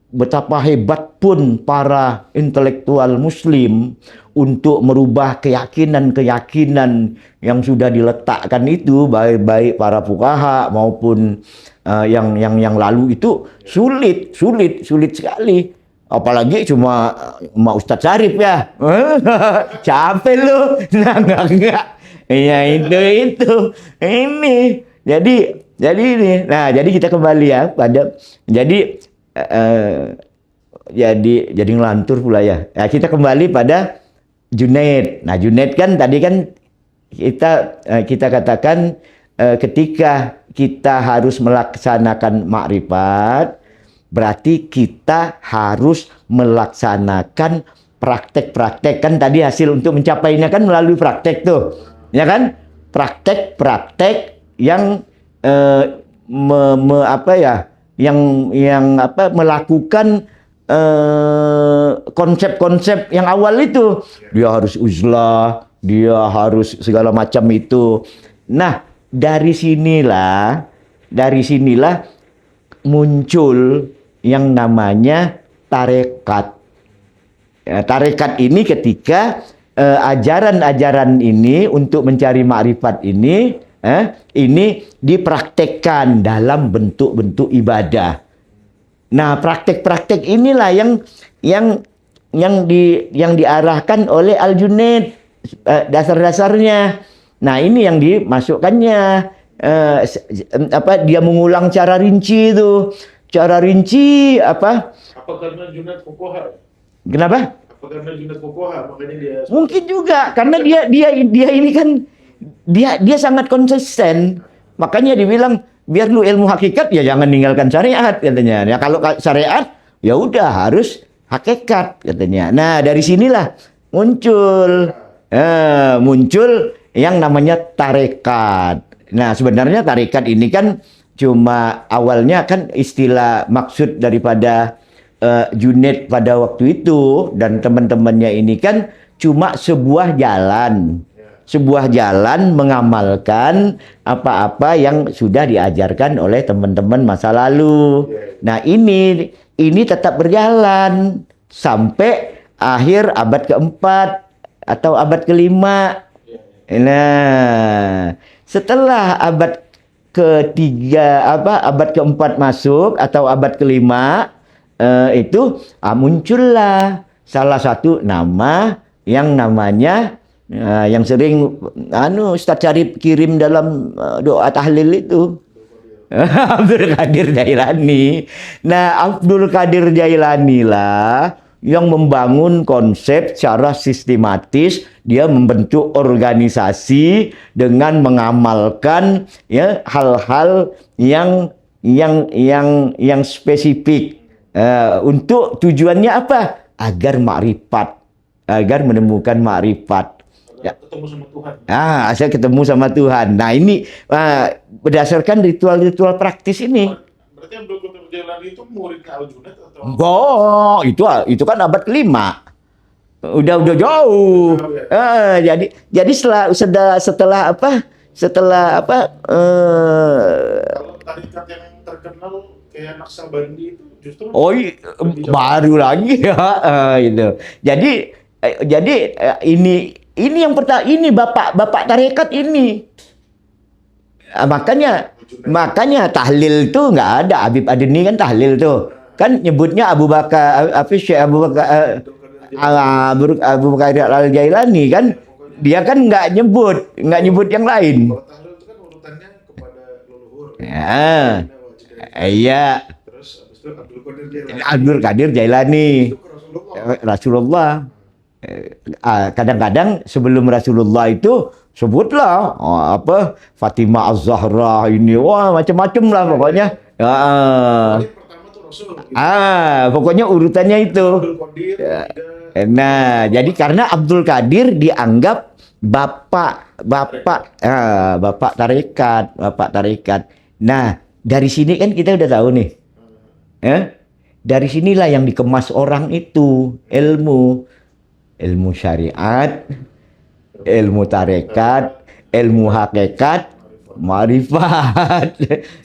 betapa hebat pun para intelektual muslim untuk merubah keyakinan-keyakinan yang sudah diletakkan itu, baik para fuqaha maupun yang lalu itu sulit sekali. Apalagi cuma Ustadz Syarif ya. Capek lu. Nah, enggak. Ya itu. Ini. Jadi ini. Nah, jadi kita kembali ya pada jadi ngelantur pula ya. Nah, kita kembali pada Junaid. Nah, Junaid kan tadi kan kita katakan ketika kita harus melaksanakan makrifat, berarti kita harus melaksanakan praktek-praktek. Kan tadi hasil untuk mencapainya kan melalui praktek tuh. Ya kan? Praktek-praktek yang melakukan konsep-konsep yang awal itu. Dia harus uzlah, dia harus segala macam itu. Nah, dari sinilah muncul yang namanya tarekat. Tarekat ini ketika ajaran-ajaran ini untuk mencari makrifat ini dipraktekkan dalam bentuk-bentuk ibadah. Nah, praktek-praktek inilah yang diarahkan oleh Al-Junaid, dasar-dasarnya. Nah, ini yang dimasukkannya, dia mengulang cara rinci itu. Cara rinci apa? Apa karena Junaid fuqaha? Kenapa? Apa karena Junaid fuqaha makanya dia? Mungkin juga karena dia ini kan dia sangat konsisten. Makanya dibilang biar lu ilmu hakikat ya jangan ninggalkan syariat katanya. Ya kalau syariat ya udah harus hakikat katanya. Nah, dari sinilah muncul yang namanya tarekat. Nah, sebenarnya tarekat ini kan cuma awalnya kan istilah maksud daripada Junaid pada waktu itu dan teman-temannya ini kan cuma sebuah jalan. sebuah jalan mengamalkan apa-apa yang sudah diajarkan oleh teman-teman masa lalu. Nah, ini tetap berjalan sampai akhir abad keempat atau abad kelima. Nah, setelah abad ketiga abad keempat masuk atau abad kelima, itu muncullah salah satu nama yang namanya yang sering Ustaz Syarif kirim dalam doa tahlil itu. Abdul Qadir Jailani. Nah, Abdul Qadir Jailani lah yang membangun konsep secara sistematis. Dia membentuk organisasi dengan mengamalkan ya hal-hal yang spesifik. Untuk tujuannya apa? Agar menemukan makrifat. Ya. Ketemu sama Tuhan. Saya ketemu sama Tuhan. Nah, ini berdasarkan ritual-ritual praktis ini. Berarti Abdul Qadir Jailani itu muridnya Al-Junaid atau? Oh, itu kan abad kelima. Udah jauh. Jadi setelah apa? Kalau tarikat yang terkenal kayak Naqsabandi itu justru baru lagi ya itu. Jadi ini yang pertama, ini bapak tarekat ini. Makanya tahlil tuh nggak ada. Habib Adeni kan tahlil tuh. Kan nyebutnya Abu Bakar Al-Jailani kan. Dia kan nggak nyebut yang lain. kalau tahlil itu kan urutannya kepada leluhur. Iya. Terus habis itu Abdul Qadir Jailani. Itu ke Rasulullah. Kadang-kadang sebelum Rasulullah itu sebutlah Fatimah Az-Zahra ini, macam-macam lah pokoknya. pertama tuh Rasul. Pokoknya urutannya itu. Abdul Qadir. Nah, jadi karena Abdul Qadir dianggap bapak tarekat. Nah, dari sini kan kita udah tahu nih. Dari sinilah yang dikemas orang itu ilmu syariat, ilmu tarekat, ilmu hakikat, marifat.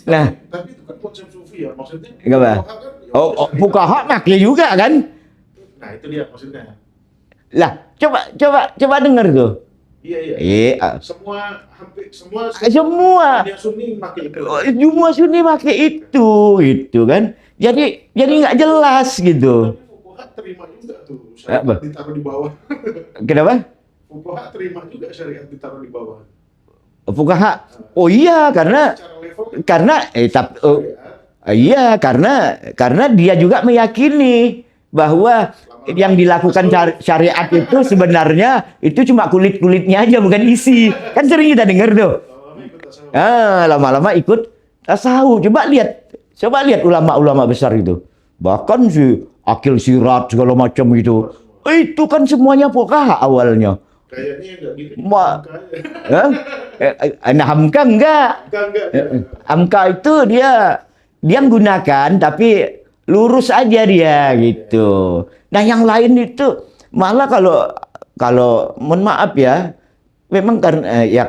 Nah, tapi itu kan konsep sufi ya, maksudnya. Apa? Fuqaha pakai juga kan? Nah, itu dia maksudnya. Lah, coba dengar tuh. Iya. Hampir semua dunia Sunni pakai itu. Semua Sunni pakai itu gitu kan. Jadi nggak jelas gitu. Tapi fuqaha terima juga tuh syariat ditaruh di bawah. Kenapa? Fuqaha terima juga syariat ditaruh di bawah. Fuqaha. Oh iya, karena dia juga meyakini bahwa yang dilakukan syariat itu sebenarnya itu cuma kulit-kulitnya aja, bukan isi. Kan sering kita dengar tuh. Lama-lama ikut tasawuf. Coba lihat ulama-ulama besar itu. Bahkan si Akil Sirat segala macam itu. Itu kan semuanya fuqaha awalnya. Kayaknya enggak gitu. Hamka enggak. Hamka itu dia menggunakan tapi lurus aja dia gitu. Nah, yang lain itu malah kalau mohon maaf ya, memang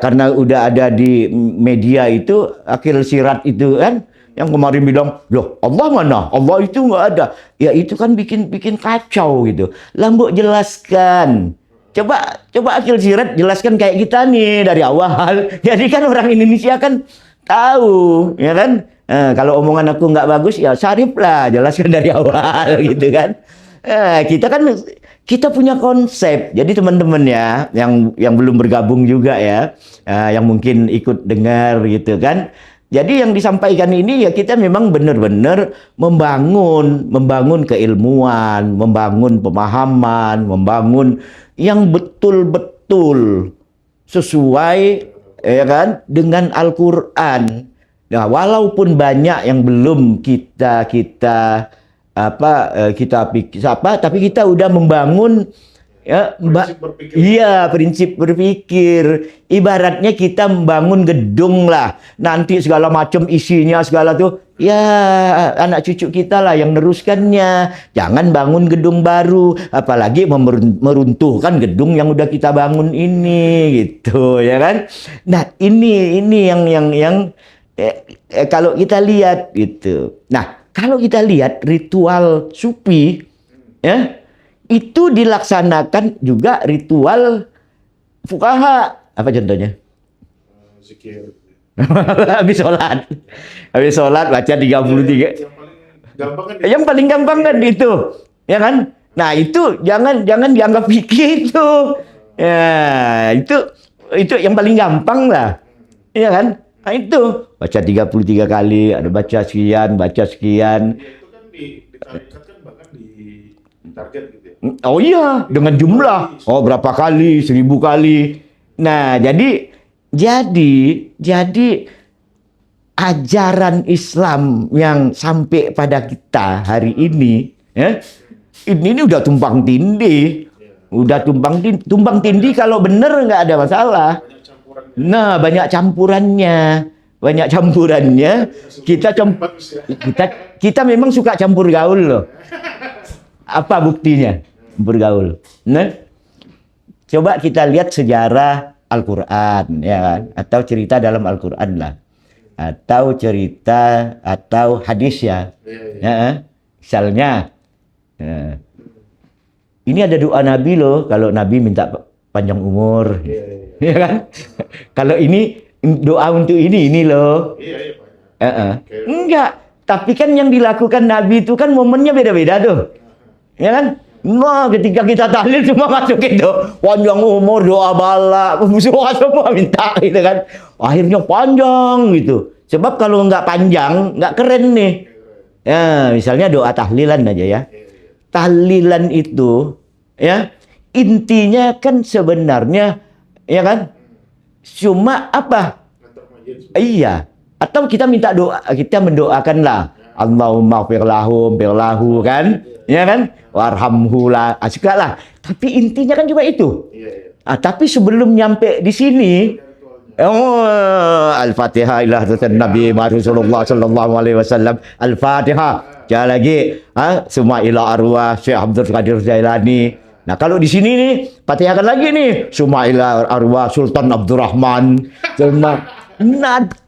karena udah ada di media itu Akil Sirat itu kan yang kemarin bilang, loh Allah mana? Allah itu nggak ada. Ya itu kan bikin kacau gitu. Mbok jelaskan. Coba Akil Sirat jelaskan kayak kita nih dari awal. Jadi kan orang Indonesia kan tahu, ya kan? Kalau omongan aku nggak bagus, ya Syarif lah jelaskan dari awal gitu kan. Kita punya konsep. Jadi teman-teman ya yang belum bergabung juga ya, yang mungkin ikut dengar gitu kan. Jadi yang disampaikan ini ya kita memang benar-benar membangun keilmuan, membangun pemahaman, membangun yang betul-betul sesuai ya kan dengan Al-Qur'an. Nah, walaupun banyak yang belum kita tapi kita udah membangun ya, prinsip berpikir. Ibaratnya kita membangun gedung lah. Nanti segala macam isinya segala tuh Ya, anak cucu kita lah yang neruskannya. Jangan bangun gedung baru, apalagi meruntuhkan gedung yang udah kita bangun ini, gitu ya kan. Nah, ini yang kalau kita lihat gitu. Nah, kalau kita lihat ritual sufi, ya, itu dilaksanakan juga ritual fuqaha. Apa contohnya? Zikir. Habis sholat baca 33. Yang paling gampang kan Yang paling gampang kan itu, ya kan? Nah, itu jangan dianggap fikih itu. Ya, itu yang paling gampang lah. Ya kan? Nah, itu baca 33 kali, ada baca sekian. ya, itu kan ditarikat kan bahkan di target gitu ya. Oh iya, dengan jumlah. Oh, berapa kali? 1000 kali. Nah, jadi ajaran Islam yang sampai pada kita hari ini, ya, ini udah tumpang tindih. Udah tumpang tindih kalau bener nggak ada masalah. Banyak campuran. Nah, banyak campurannya. Kita memang suka campur gaul loh. Apa buktinya? Campur gaul. Nah, coba kita lihat sejarah Al-Quran, ya kan? Atau cerita dalam Al-Quran lah. Atau cerita atau hadis ya. Ya, misalnya, ini ada doa Nabi loh, kalau Nabi minta panjang umur. Ya kan? Kalau ini doa untuk ini loh. Banyak. Enggak, tapi kan yang dilakukan Nabi itu kan momennya beda-beda tuh. Ya kan? Nah, ketika kita tahlil cuma masuk itu panjang umur, doa bala, semua minta gitu kan. Akhirnya panjang gitu. Sebab kalau nggak panjang, nggak keren nih. Ya, misalnya doa tahlilan aja ya. Tahlilan itu, ya, intinya kan sebenarnya, ya kan, cuma apa? Iya. Atau kita minta doa, kita mendoakanlah. Allahumma firlahum, firlahu kan, ya kan, warhamhu lah, lah. Tapi intinya kan juga itu. Tapi sebelum nyampe di sini, Al-Fatihah ila hadratin Nabi Rasulullah sallallahu alaihi wasallam. Al-Fatihah. Jangan lagi, semua ila arwah Syekh Abdul Qadir Jailani. Nah, kalau di sini nih, Fatihahkan lagi nih, semua ila arwah Sultan Abdurrahman.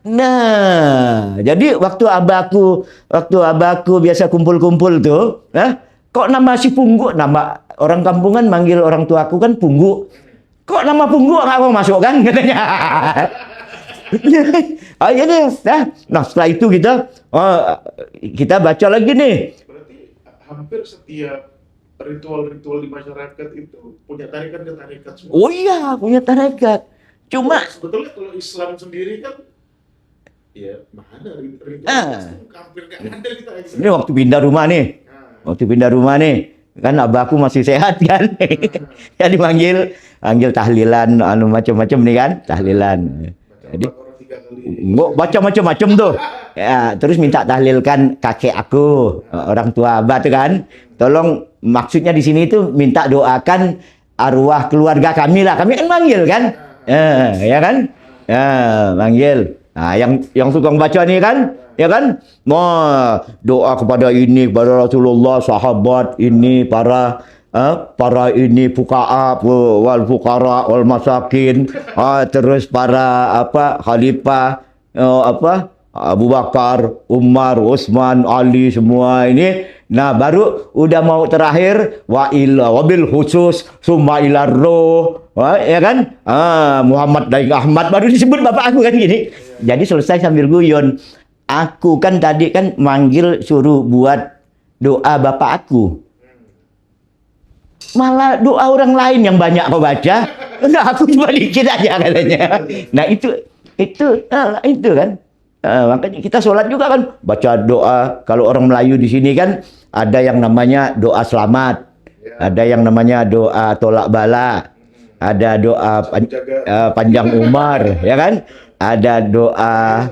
Nah, jadi waktu abaku biasa kumpul-kumpul tuh, kok nama si Punggu, nama orang kampungan manggil orang tuaku kan Punggu. Kok nama Punggu nggak mau masuk kan katanya. Ayo deh, nah setelah itu kita baca lagi nih. Berarti hampir setiap ritual-ritual di masyarakat itu punya tarikat semua. Oh iya, punya tarikat. Cuma sebetulnya kalau Islam sendiri kan, ya mana ritual hampir nggak ada kita. Ini waktu pindah rumah nih, kan abahku masih sehat kan, ya dipanggil tahlilan, macam-macam nih kan, tahlilan. Jadi baca macam-macam tuh. Ya, terus minta tahlilkan kakek aku, orang tua abah tuh kan. Tolong, maksudnya di sini itu minta doakan arwah keluarga kami lah. Kami kan manggil kan. Ya kan? Ya, manggil. Nah, yang tukang baca nih kan, ya kan? Mau doa kepada Rasulullah, sahabat ini, para ini fuqaha wal fuqara wal masakin, terus para khalifah, Abu Bakar, Umar, Utsman, Ali, semua ini. Nah, baru udah mau terakhir wabil khusus summa ila roh, ya kan? Muhammad Daeng Ahmad, baru disebut bapak aku kan gini. Jadi selesai sambil guyon. Aku kan tadi kan manggil suruh buat doa bapak aku. Malah doa orang lain yang banyak kau baca. Enggak, aku cuma dikit aja katanya. Nah, itu kan. Makanya kita sholat juga kan baca doa. Kalau orang Melayu di sini kan ada yang namanya doa selamat, ada yang namanya doa tolak bala, ada doa panjang umur, ya kan? Ada doa,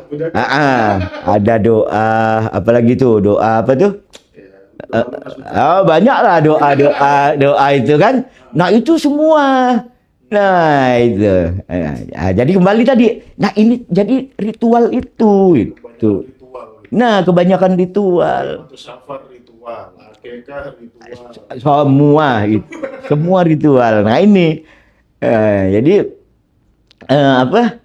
ada doa apa lagi tuh? Doa apa tuh? Banyaklah doa itu kan. Nah, itu semua. Nah, itu. Jadi kembali tadi. Nah, ini jadi ritual itu. Nah, kebanyakan ritual. Waktu safar ritual, akikah ritual. Semua ritual. Nah ini, jadi apa?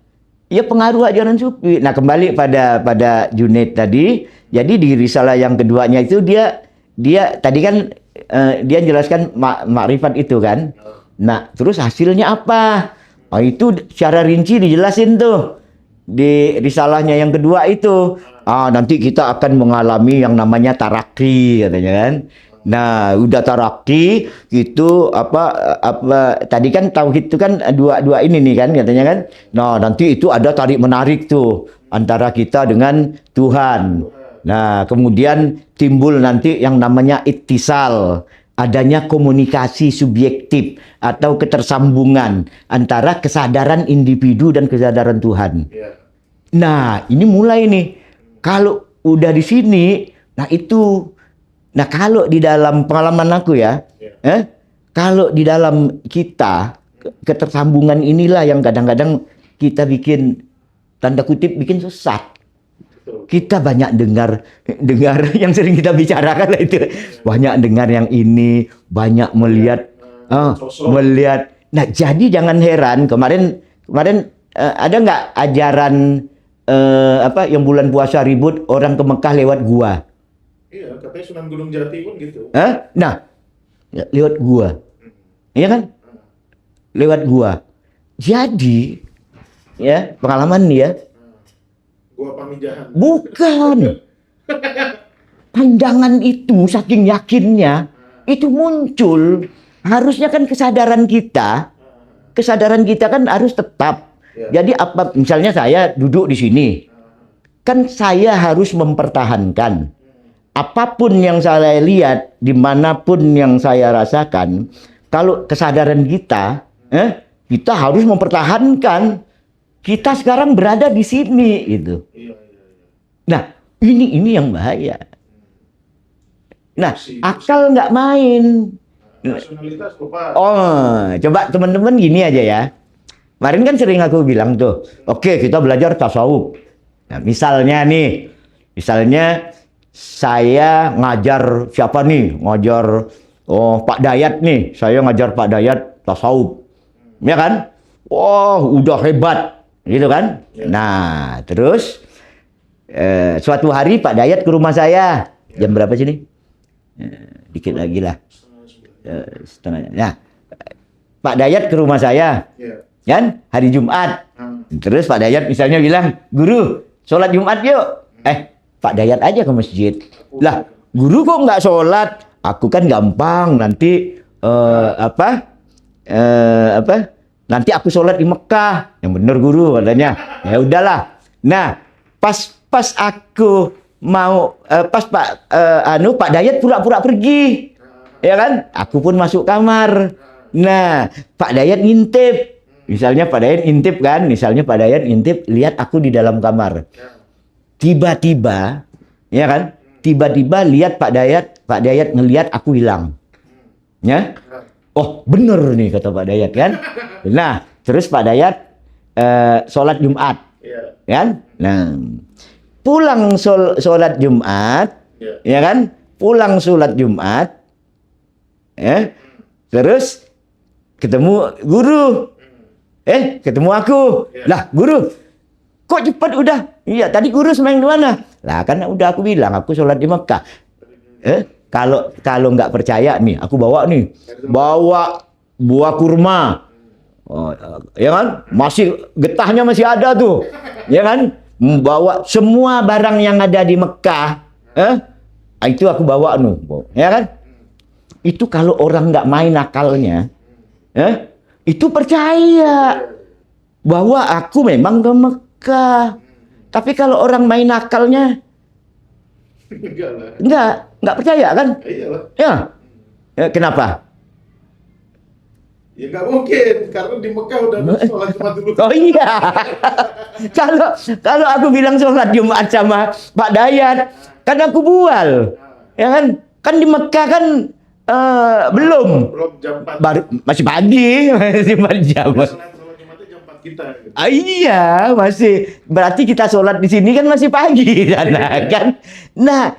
Ya pengaruh ajaran sufi. Nah kembali pada Junaid tadi. Jadi di risalah yang keduanya itu dia tadi kan dia jelaskan makrifat itu kan. Nah terus hasilnya apa? Oh, itu secara rinci dijelasin tuh di risalahnya yang kedua itu. Nanti kita akan mengalami yang namanya tarakki katanya kan. Nah, udah tarakki itu apa tadi kan tauhid itu kan dua ini nih kan katanya kan. Nah, nanti itu ada tarik menarik tuh antara kita dengan Tuhan. Nah, kemudian timbul nanti yang namanya ittisal, adanya komunikasi subjektif atau ketersambungan antara kesadaran individu dan kesadaran Tuhan. Nah, ini mulai nih. Kalau udah di sini, nah kalau di dalam pengalaman aku ya, kalau di dalam kita ketersambungan inilah yang kadang-kadang kita bikin tanda kutip bikin sesat. Kita banyak dengar yang sering kita bicarakan lah itu, banyak dengar yang ini, banyak melihat. Nah, jadi jangan heran kemarin ada nggak ajaran yang bulan puasa ribut orang ke Mekah lewat gua? Iya, katanya Sunan Gunung Jati pun gitu. Nah, lewat gua. Iya kan? Lewat gua. Jadi, ya, pengalaman nih ya. Gua Pamijahan. Bukan. Pandangan itu saking yakinnya itu muncul. Harusnya kan kesadaran kita kan harus tetap. Jadi apa misalnya saya duduk di sini. Kan saya harus mempertahankan apapun yang saya lihat, dimanapun yang saya rasakan, kalau kesadaran kita, kita harus mempertahankan. Kita sekarang berada di sini, gitu. Nah, ini yang bahaya. Nah, akal nggak main. Nasionalitas lupa. Coba teman-teman gini aja ya. Kemarin kan sering aku bilang tuh, oke kita belajar tasawuf. Nah, misalnya saya ngajar siapa nih? Ngajar Pak Dayat nih. Saya ngajar Pak Dayat tasawuf. Ya kan? Udah hebat. Gitu kan? Nah, terus suatu hari Pak Dayat ke rumah saya. Jam berapa sih nih? Dikit lagi lah. Setengahnya. Nah, Pak Dayat ke rumah saya. Kan? Hari Jumat. Terus Pak Dayat misalnya bilang, "Guru, sholat Jumat yuk." Pak Dayat aja ke masjid. Lah, guru kok nggak sholat? Aku kan gampang nanti nanti aku sholat di Mekah. Yang bener guru katanya. Ya udahlah. Nah, pas aku mau Pak Dayat pura-pura pergi. Ya kan? Aku pun masuk kamar. Nah, Pak Dayat ngintip. Misalnya Pak Dayat ngintip lihat aku di dalam kamar. Tiba-tiba, ya kan? Tiba-tiba lihat Pak Dayat ngelihat aku hilang. Ya? Oh, bener nih kata Pak Dayat kan? Nah, terus Pak Dayat sholat Jumat. Kan? Nah, pulang sholat Jumat, ya kan? Pulang sholat Jumat, ya. Terus ketemu guru. Ketemu aku. Lah, guru, kok cepat udah? Iya, tadi guru sembahyang di mana? Lah, kan udah aku bilang, aku sholat di Mekah. Kalau nggak percaya nih, aku bawa buah kurma. Ya kan? Getahnya masih ada tuh. Ya kan? Bawa semua barang yang ada di Mekah. Itu aku bawa ya kan? Itu kalau orang nggak main akalnya, itu percaya bahwa aku memang ke Mekah. Tapi kalau orang main akalnya, enggak percaya kan? Iyalah. Ya. Kenapa? Ya nggak mungkin, karena di Mekah udah sholat Jumat dulu. Oh iya. Kalau aku bilang sholat Jumat sama Pak Dayat, kan aku bual. Ya kan? Kan di Mekah kan belum Belum jam 4. masih pagi, masih 4 jam. Sholat Jumatnya jam 4 kita. Gitu. Iya, masih berarti kita sholat di sini kan masih pagi kan. Nah,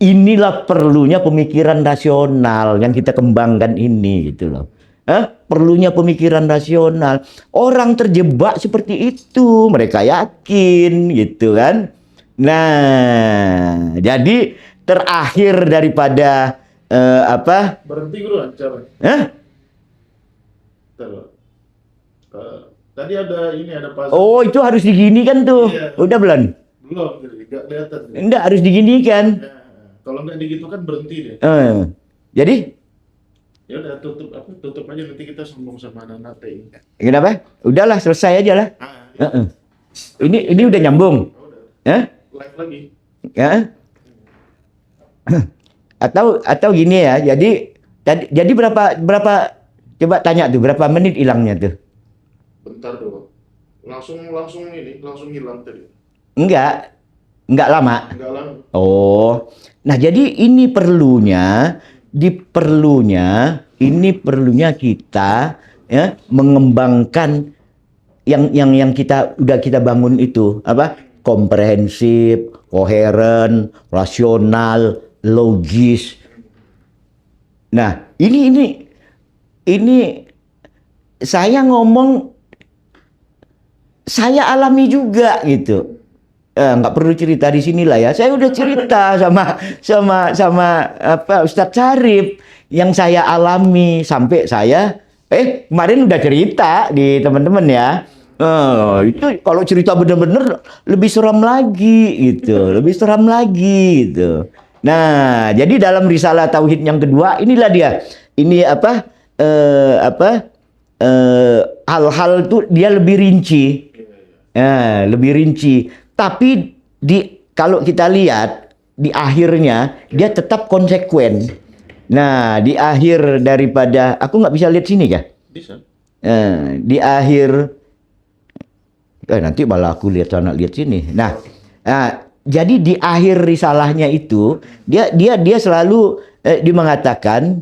inilah perlunya pemikiran rasional yang kita kembangkan ini gitu loh. Perlunya pemikiran rasional. Orang terjebak seperti itu, mereka yakin gitu kan. Nah, jadi terakhir daripada apa? Berhenti dulu acara. Tadi ada puzzle. Oh, itu harus diginikan tuh. Iya. Udah belum? Belum, nggak kelihatan. Enggak, harus diginikan. Ya, kalau nggak digitu kan berhenti deh. Jadi? Ya udah tutup aja, nanti kita sambung sama anak TI. Kenapa? Udahlah, selesai aja lah. Ya. Ini udah nyambung. Udah. Live lagi. Ya. Atau gini ya. Jadi berapa coba tanya tuh berapa menit hilangnya tuh? Bentar doang. Langsung hilang tadi. Enggak lama. Enggak lama. Oh. Nah, jadi ini perlunya kita ya mengembangkan yang kita bangun itu apa? Komprehensif, koheren, rasional, logis. Nah, ini saya ngomong saya alami juga gitu. Nggak perlu cerita di sinilah ya. Saya udah cerita sama apa Ustadz Syarif yang saya alami sampai saya kemarin udah cerita di teman-teman ya. Itu kalau cerita bener-bener lebih seram lagi gitu, gitu. Nah, jadi dalam risalah tauhid yang kedua inilah dia. Ini hal-hal tuh dia lebih rinci. Lebih rinci. Tapi kalau kita lihat di akhirnya dia tetap konsekuen. Nah, di akhir daripada aku nggak bisa lihat sini kah? Bisa. Di akhir nanti malah aku lihat sini. Nah, jadi di akhir risalahnya itu dia selalu dia mengatakan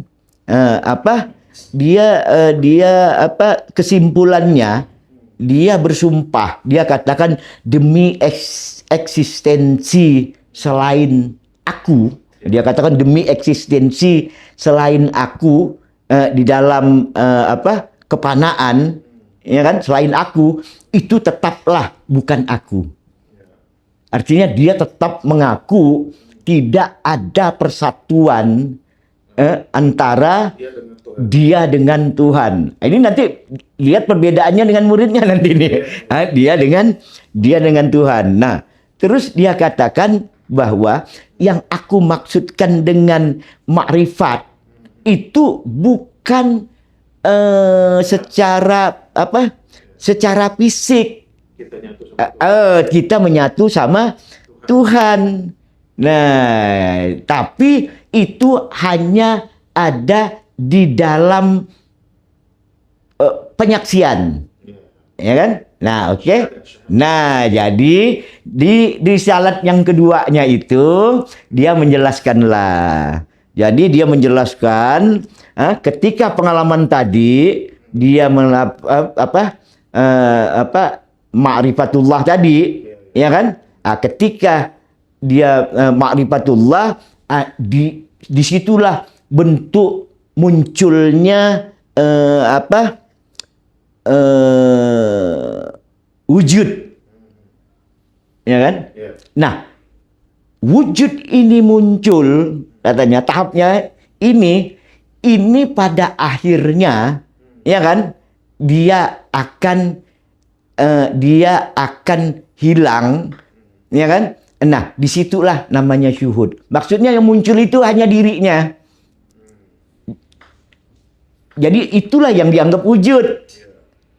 kesimpulannya dia bersumpah, dia katakan demi eksistensi selain aku, dia katakan demi eksistensi selain aku di dalam kepanaan, ya kan, selain aku itu tetaplah bukan aku. Artinya dia tetap mengaku tidak ada persatuan antara dia dengan Tuhan. Ini nanti lihat perbedaannya dengan muridnya nanti nih. Dia dengan Tuhan. Nah, terus dia katakan bahwa yang aku maksudkan dengan makrifat itu bukan secara fisik. Kita menyatu sama Tuhan. Nah, tapi itu hanya ada di dalam penyaksian, ya kan? Nah, oke. Nah, jadi di risalah yang keduanya itu dia menjelaskanlah. Jadi dia menjelaskan ketika pengalaman tadi dia ma'rifatullah tadi, ya kan? Ketika dia ma'rifatullah, disitulah bentuk munculnya wujud, ya kan? Nah, wujud ini muncul katanya tahapnya ini pada akhirnya, ya kan? Dia akan hilang, ya kan? Nah, disitulah namanya syuhud. Maksudnya yang muncul itu hanya dirinya. Jadi itulah yang dianggap wujud,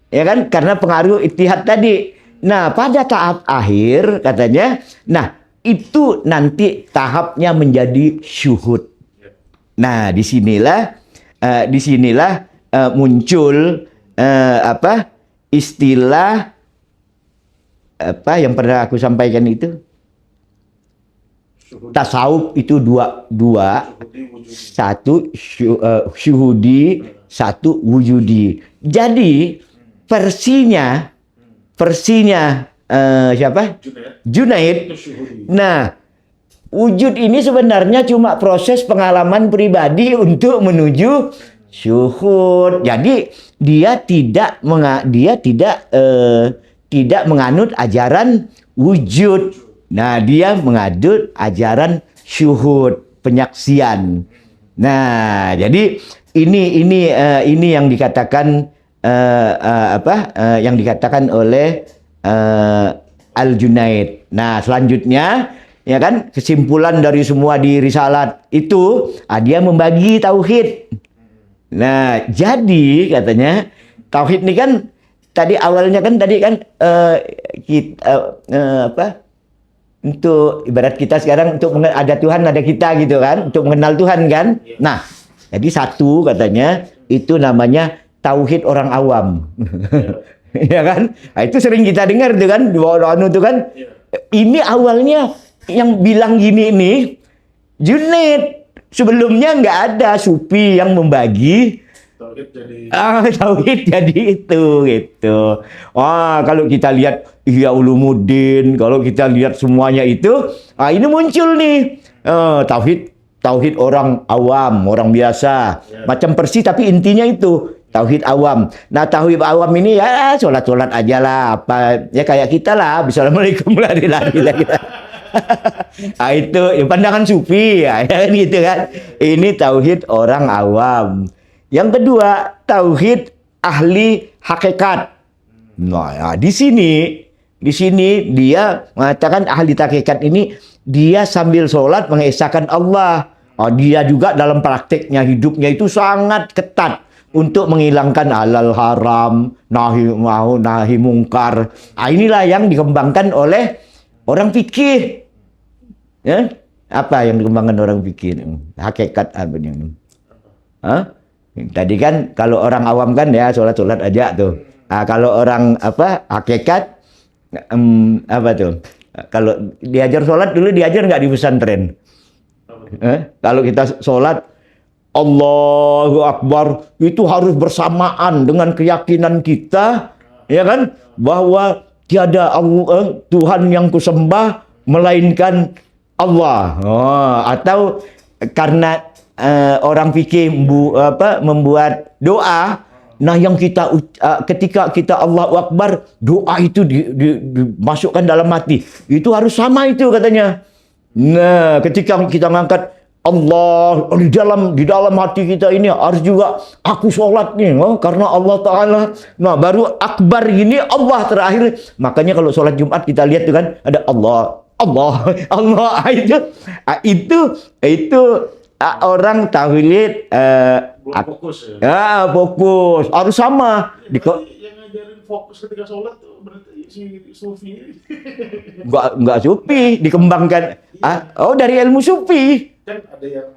ya kan? Karena pengaruh ittihad tadi. Nah, pada tahap akhir katanya, nah itu nanti tahapnya menjadi syuhud. Nah, disinilah muncul istilah yang pernah aku sampaikan itu. Tasawuf itu dua, satu syuhudi, satu wujudi. Jadi versinya versinya siapa? Junaid. Itu syuhudi. Nah, wujud ini sebenarnya cuma proses pengalaman pribadi untuk menuju syuhud. Jadi dia tidak tidak menganut ajaran wujud. Nah, dia menganut ajaran syuhud, penyaksian. Nah, jadi ini yang dikatakan yang dikatakan oleh Al-Junaid. Nah, selanjutnya ya kan, kesimpulan dari semua di risalah itu, dia membagi tauhid. Nah, jadi katanya tauhid ini kan tadi awalnya kan kita untuk ibarat kita sekarang untuk ada Tuhan, ada kita gitu kan, untuk mengenal Tuhan kan. Nah, jadi satu katanya itu namanya tauhid orang awam. Ya kan? Nah, itu sering kita dengar tuh kan, di bawah itu kan. Ini awalnya yang bilang gini nih Junaid. Sebelumnya nggak ada sufi yang membagi tauhid jadi itu gitu. Wah, kalau kita lihat Ihya Ulumuddin, kalau kita lihat semuanya itu, ini muncul nih tauhid orang awam, orang biasa, macam Persi tapi intinya itu tauhid awam. Nah, tauhid awam ini ya sholat aja lah, apa ya kayak kita lah, Assalamualaikum lari-lari lah kita. Itu pandangan sufi ya gitu kan. Ini tauhid orang awam. Yang kedua, tauhid ahli hakikat. Nah, ya, di sini dia mengatakan ahli hakikat ini dia sambil sholat mengesahkan Allah. Dia juga dalam prakteknya hidupnya itu sangat ketat untuk menghilangkan halal haram, nahi mungkar. Inilah yang dikembangkan oleh orang fikih. Ya? Apa yang dikembangkan orang fikih? Hakikat apa ini? Tadi kan kalau orang awam kan ya sholat aja tuh. Kalau orang hakikat apa tuh? Kalau diajar sholat dulu diajar nggak di pesantren? Kalau kita sholat Allahu Akbar itu harus bersamaan dengan keyakinan kita, ya kan, bahwa tiada Tuhan yang kusembah melainkan Allah. Atau karena orang fikih membuat doa, nah yang kita ketika kita Allahu Akbar, doa itu dimasukkan dalam hati. Itu harus sama itu katanya. Nah, ketika kita ngangkat Allah di dalam hati kita ini harus juga aku sholat nih, karena Allah Ta'ala. Nah, baru akbar gini Allah terakhir. Makanya kalau sholat Jumat kita lihat tuh kan ada Allah itu orang tauhid fokus ya. Fokus harus sama. Yang ngajarin fokus ketika sholat tuh berarti si sufi. Enggak sufi, dikembangkan. Dari ilmu sufi. Kan ada yang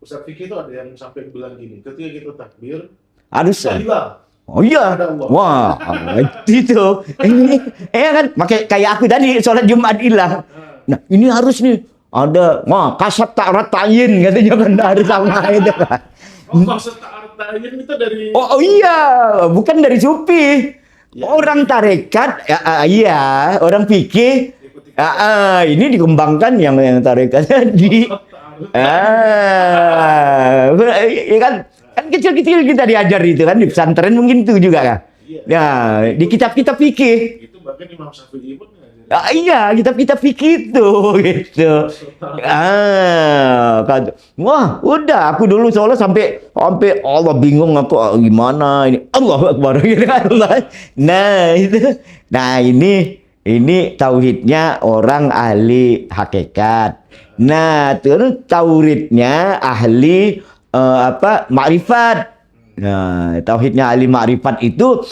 Ustaz Fikih itu ada yang sampai bilang gini, ketika kita takbir harus hilang. Oh iya, wah, itu, ini, ya kan, kayak aku tadi sholat Jumat hilang. Nah, ini harus nih ada, kasat ta'arat ta'yin katanya kan harus sama itu. Kasat ta'arat ta'yin itu dari. Oh iya, bukan dari sufi, orang tarekat, iya, orang fikih, ini dikembangkan yang tarekat di, ya kan. Kan kecil-kecil kita diajar itu kan di pesantren mungkin itu juga kan. Ya, di kitab-kitab fikih. Itu bahkan Imam Syafi'i pun iya, kitab-kitab fikih itu gitu. Wah, udah aku dulu soalnya sampai Allah bingung aku gimana ini. Allahu Akbar gitu kan. Nah, itu. Nah, ini tauhidnya orang ahli hakikat. Nah, terus tauhidnya ahli makrifat. Nah, tauhidnya ahli makrifat itu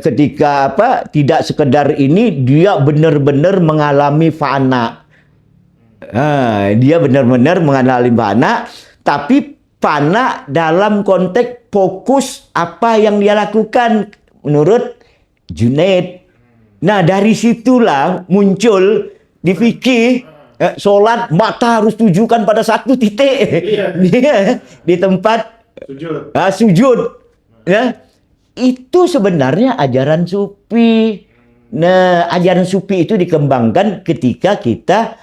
ketika tidak sekedar ini dia benar-benar mengalami fana. Dia benar-benar mengalami fana, tapi fana dalam konteks fokus apa yang dia lakukan menurut Junaid. Nah, dari situlah muncul di fikih sholat mata harus tujukan pada satu titik. Di tempat sujud. Ya. Itu sebenarnya ajaran sufi. Nah, ajaran sufi itu dikembangkan ketika kita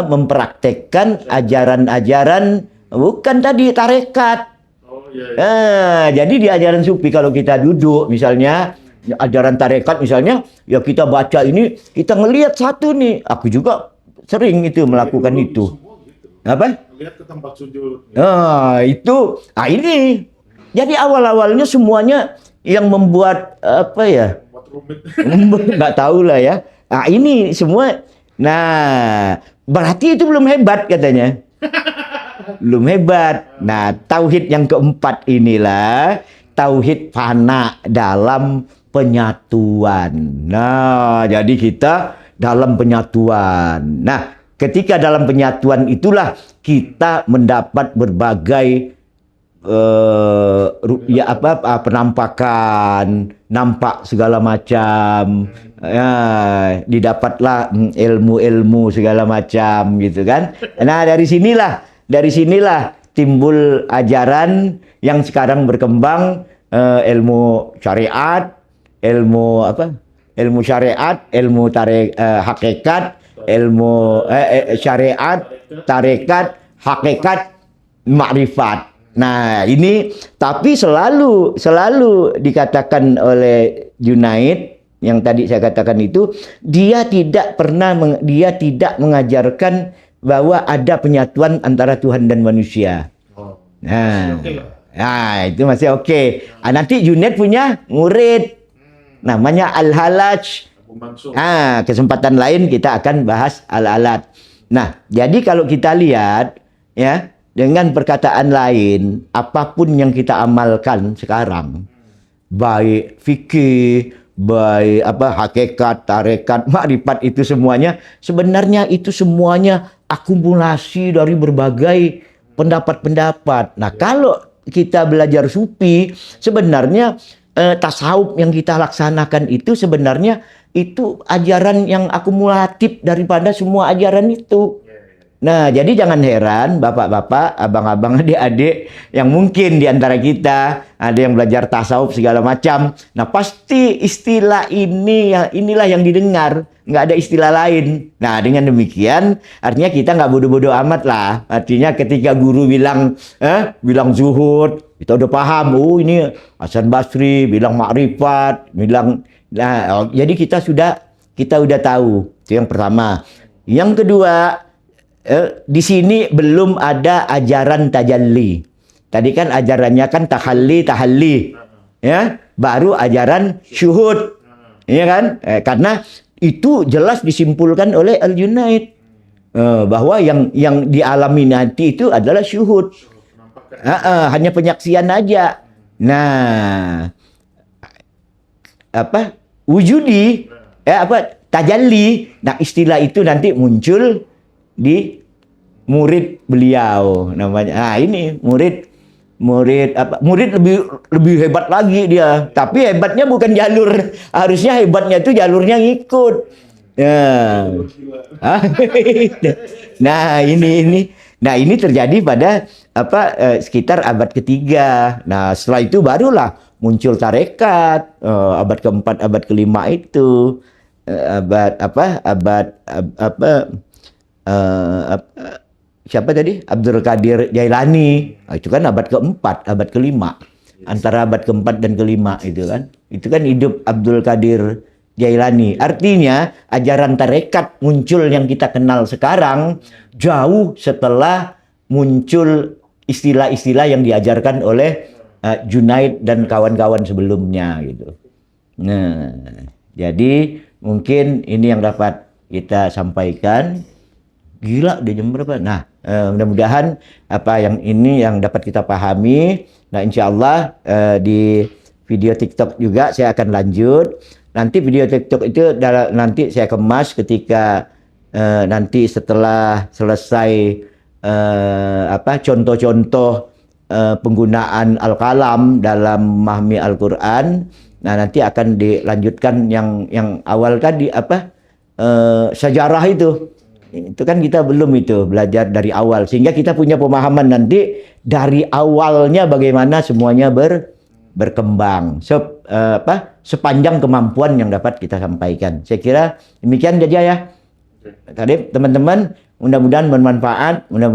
mempraktekkan ajaran-ajaran bukan tadi tarekat. Oh iya. Jadi di ajaran sufi kalau kita duduk misalnya ajaran tarekat misalnya ya kita baca ini kita ngelihat satu nih. Aku juga sering itu melakukan itu. Semua gitu. Apa? Lihat ke tempat sujud. Ini. Jadi awal-awalnya semuanya yang membuat apa ya? Buat rumit. Nggak tahu lah ya. Nah, ini semua. Nah, berarti itu belum hebat katanya. Belum hebat. Nah, tauhid yang keempat inilah tauhid fana dalam penyatuan. Nah, jadi kita dalam penyatuan. Nah, ketika dalam penyatuan itulah kita mendapat berbagai penampakan, nampak segala macam, ya, didapatlah ilmu-ilmu segala macam gitu kan. Nah, dari sinilah timbul ajaran yang sekarang berkembang, ilmu syariat, ilmu syariat, ilmu hakikat, ilmu syariat, tarekat, hakikat, makrifat. Nah, ini tapi selalu dikatakan oleh Junaid yang tadi saya katakan itu, dia tidak mengajarkan bahwa ada penyatuan antara Tuhan dan manusia. Oh, Nah, oke lah. itu masih oke. Nanti Junaid punya murid namanya Al-Halaj. Abu Mansur. Kesempatan lain kita akan bahas Al-Alat. Nah, jadi kalau kita lihat ya, dengan perkataan lain, apapun yang kita amalkan sekarang, baik fikih, baik hakikat, tarekat, makrifat, itu semuanya sebenarnya itu semuanya akumulasi dari berbagai pendapat-pendapat. Nah, kalau kita belajar sufi, sebenarnya tasawuf yang kita laksanakan itu sebenarnya itu ajaran yang akumulatif daripada semua ajaran itu. Nah, jadi jangan heran bapak-bapak, abang-abang, adik-adik yang mungkin di antara kita ada yang belajar tasawuf segala macam. Nah, pasti istilah inilah yang didengar, nggak ada istilah lain. Nah, dengan demikian artinya kita nggak bodoh-bodoh amat lah. Artinya ketika guru bilang zuhud, kita udah paham. Oh, ini Hasan Basri bilang makrifat, jadi kita udah tahu. Itu yang pertama. Yang kedua, di sini belum ada ajaran tajalli. Tadi kan ajarannya kan tahalli, ya, baru ajaran syuhud, ya kan? Karena itu jelas disimpulkan oleh Al-Junaid bahwa yang dialami nanti itu adalah syuhud, hanya penyaksian aja. Nah, wujudi, tajalli. Nah, istilah itu nanti muncul di murid beliau namanya. Nah, ini murid lebih hebat lagi dia. Tapi hebatnya bukan jalur, harusnya hebatnya itu jalurnya ngikut. Nah, ini terjadi pada sekitar abad ketiga. Nah, setelah itu barulah muncul tarekat, abad keempat, abad kelima itu siapa tadi? Abdul Qadir Jailani. Itu kan abad keempat, abad kelima. Antara abad keempat dan kelima itu kan. Itu kan hidup Abdul Qadir Jailani. Artinya ajaran tarekat muncul yang kita kenal sekarang jauh setelah muncul istilah-istilah yang diajarkan oleh Junaid dan kawan-kawan sebelumnya gitu. Nah, jadi mungkin ini yang dapat kita sampaikan. Gila, udah jam berapa? Nah, mudah-mudahan apa yang ini yang dapat kita pahami. Nah, insya Allah di video TikTok juga saya akan lanjut. Nanti video TikTok itu nanti saya kemas ketika nanti setelah selesai contoh-contoh penggunaan al-kalam dalam memahami Al-Quran. Nah, nanti akan dilanjutkan yang awal tadi sejarah itu. Itu kan kita belum itu belajar dari awal, sehingga kita punya pemahaman nanti dari awalnya bagaimana semuanya berkembang sepanjang kemampuan yang dapat kita sampaikan. Saya kira demikian saja ya. Tadi teman-teman, mudah-mudahan bermanfaat, mudah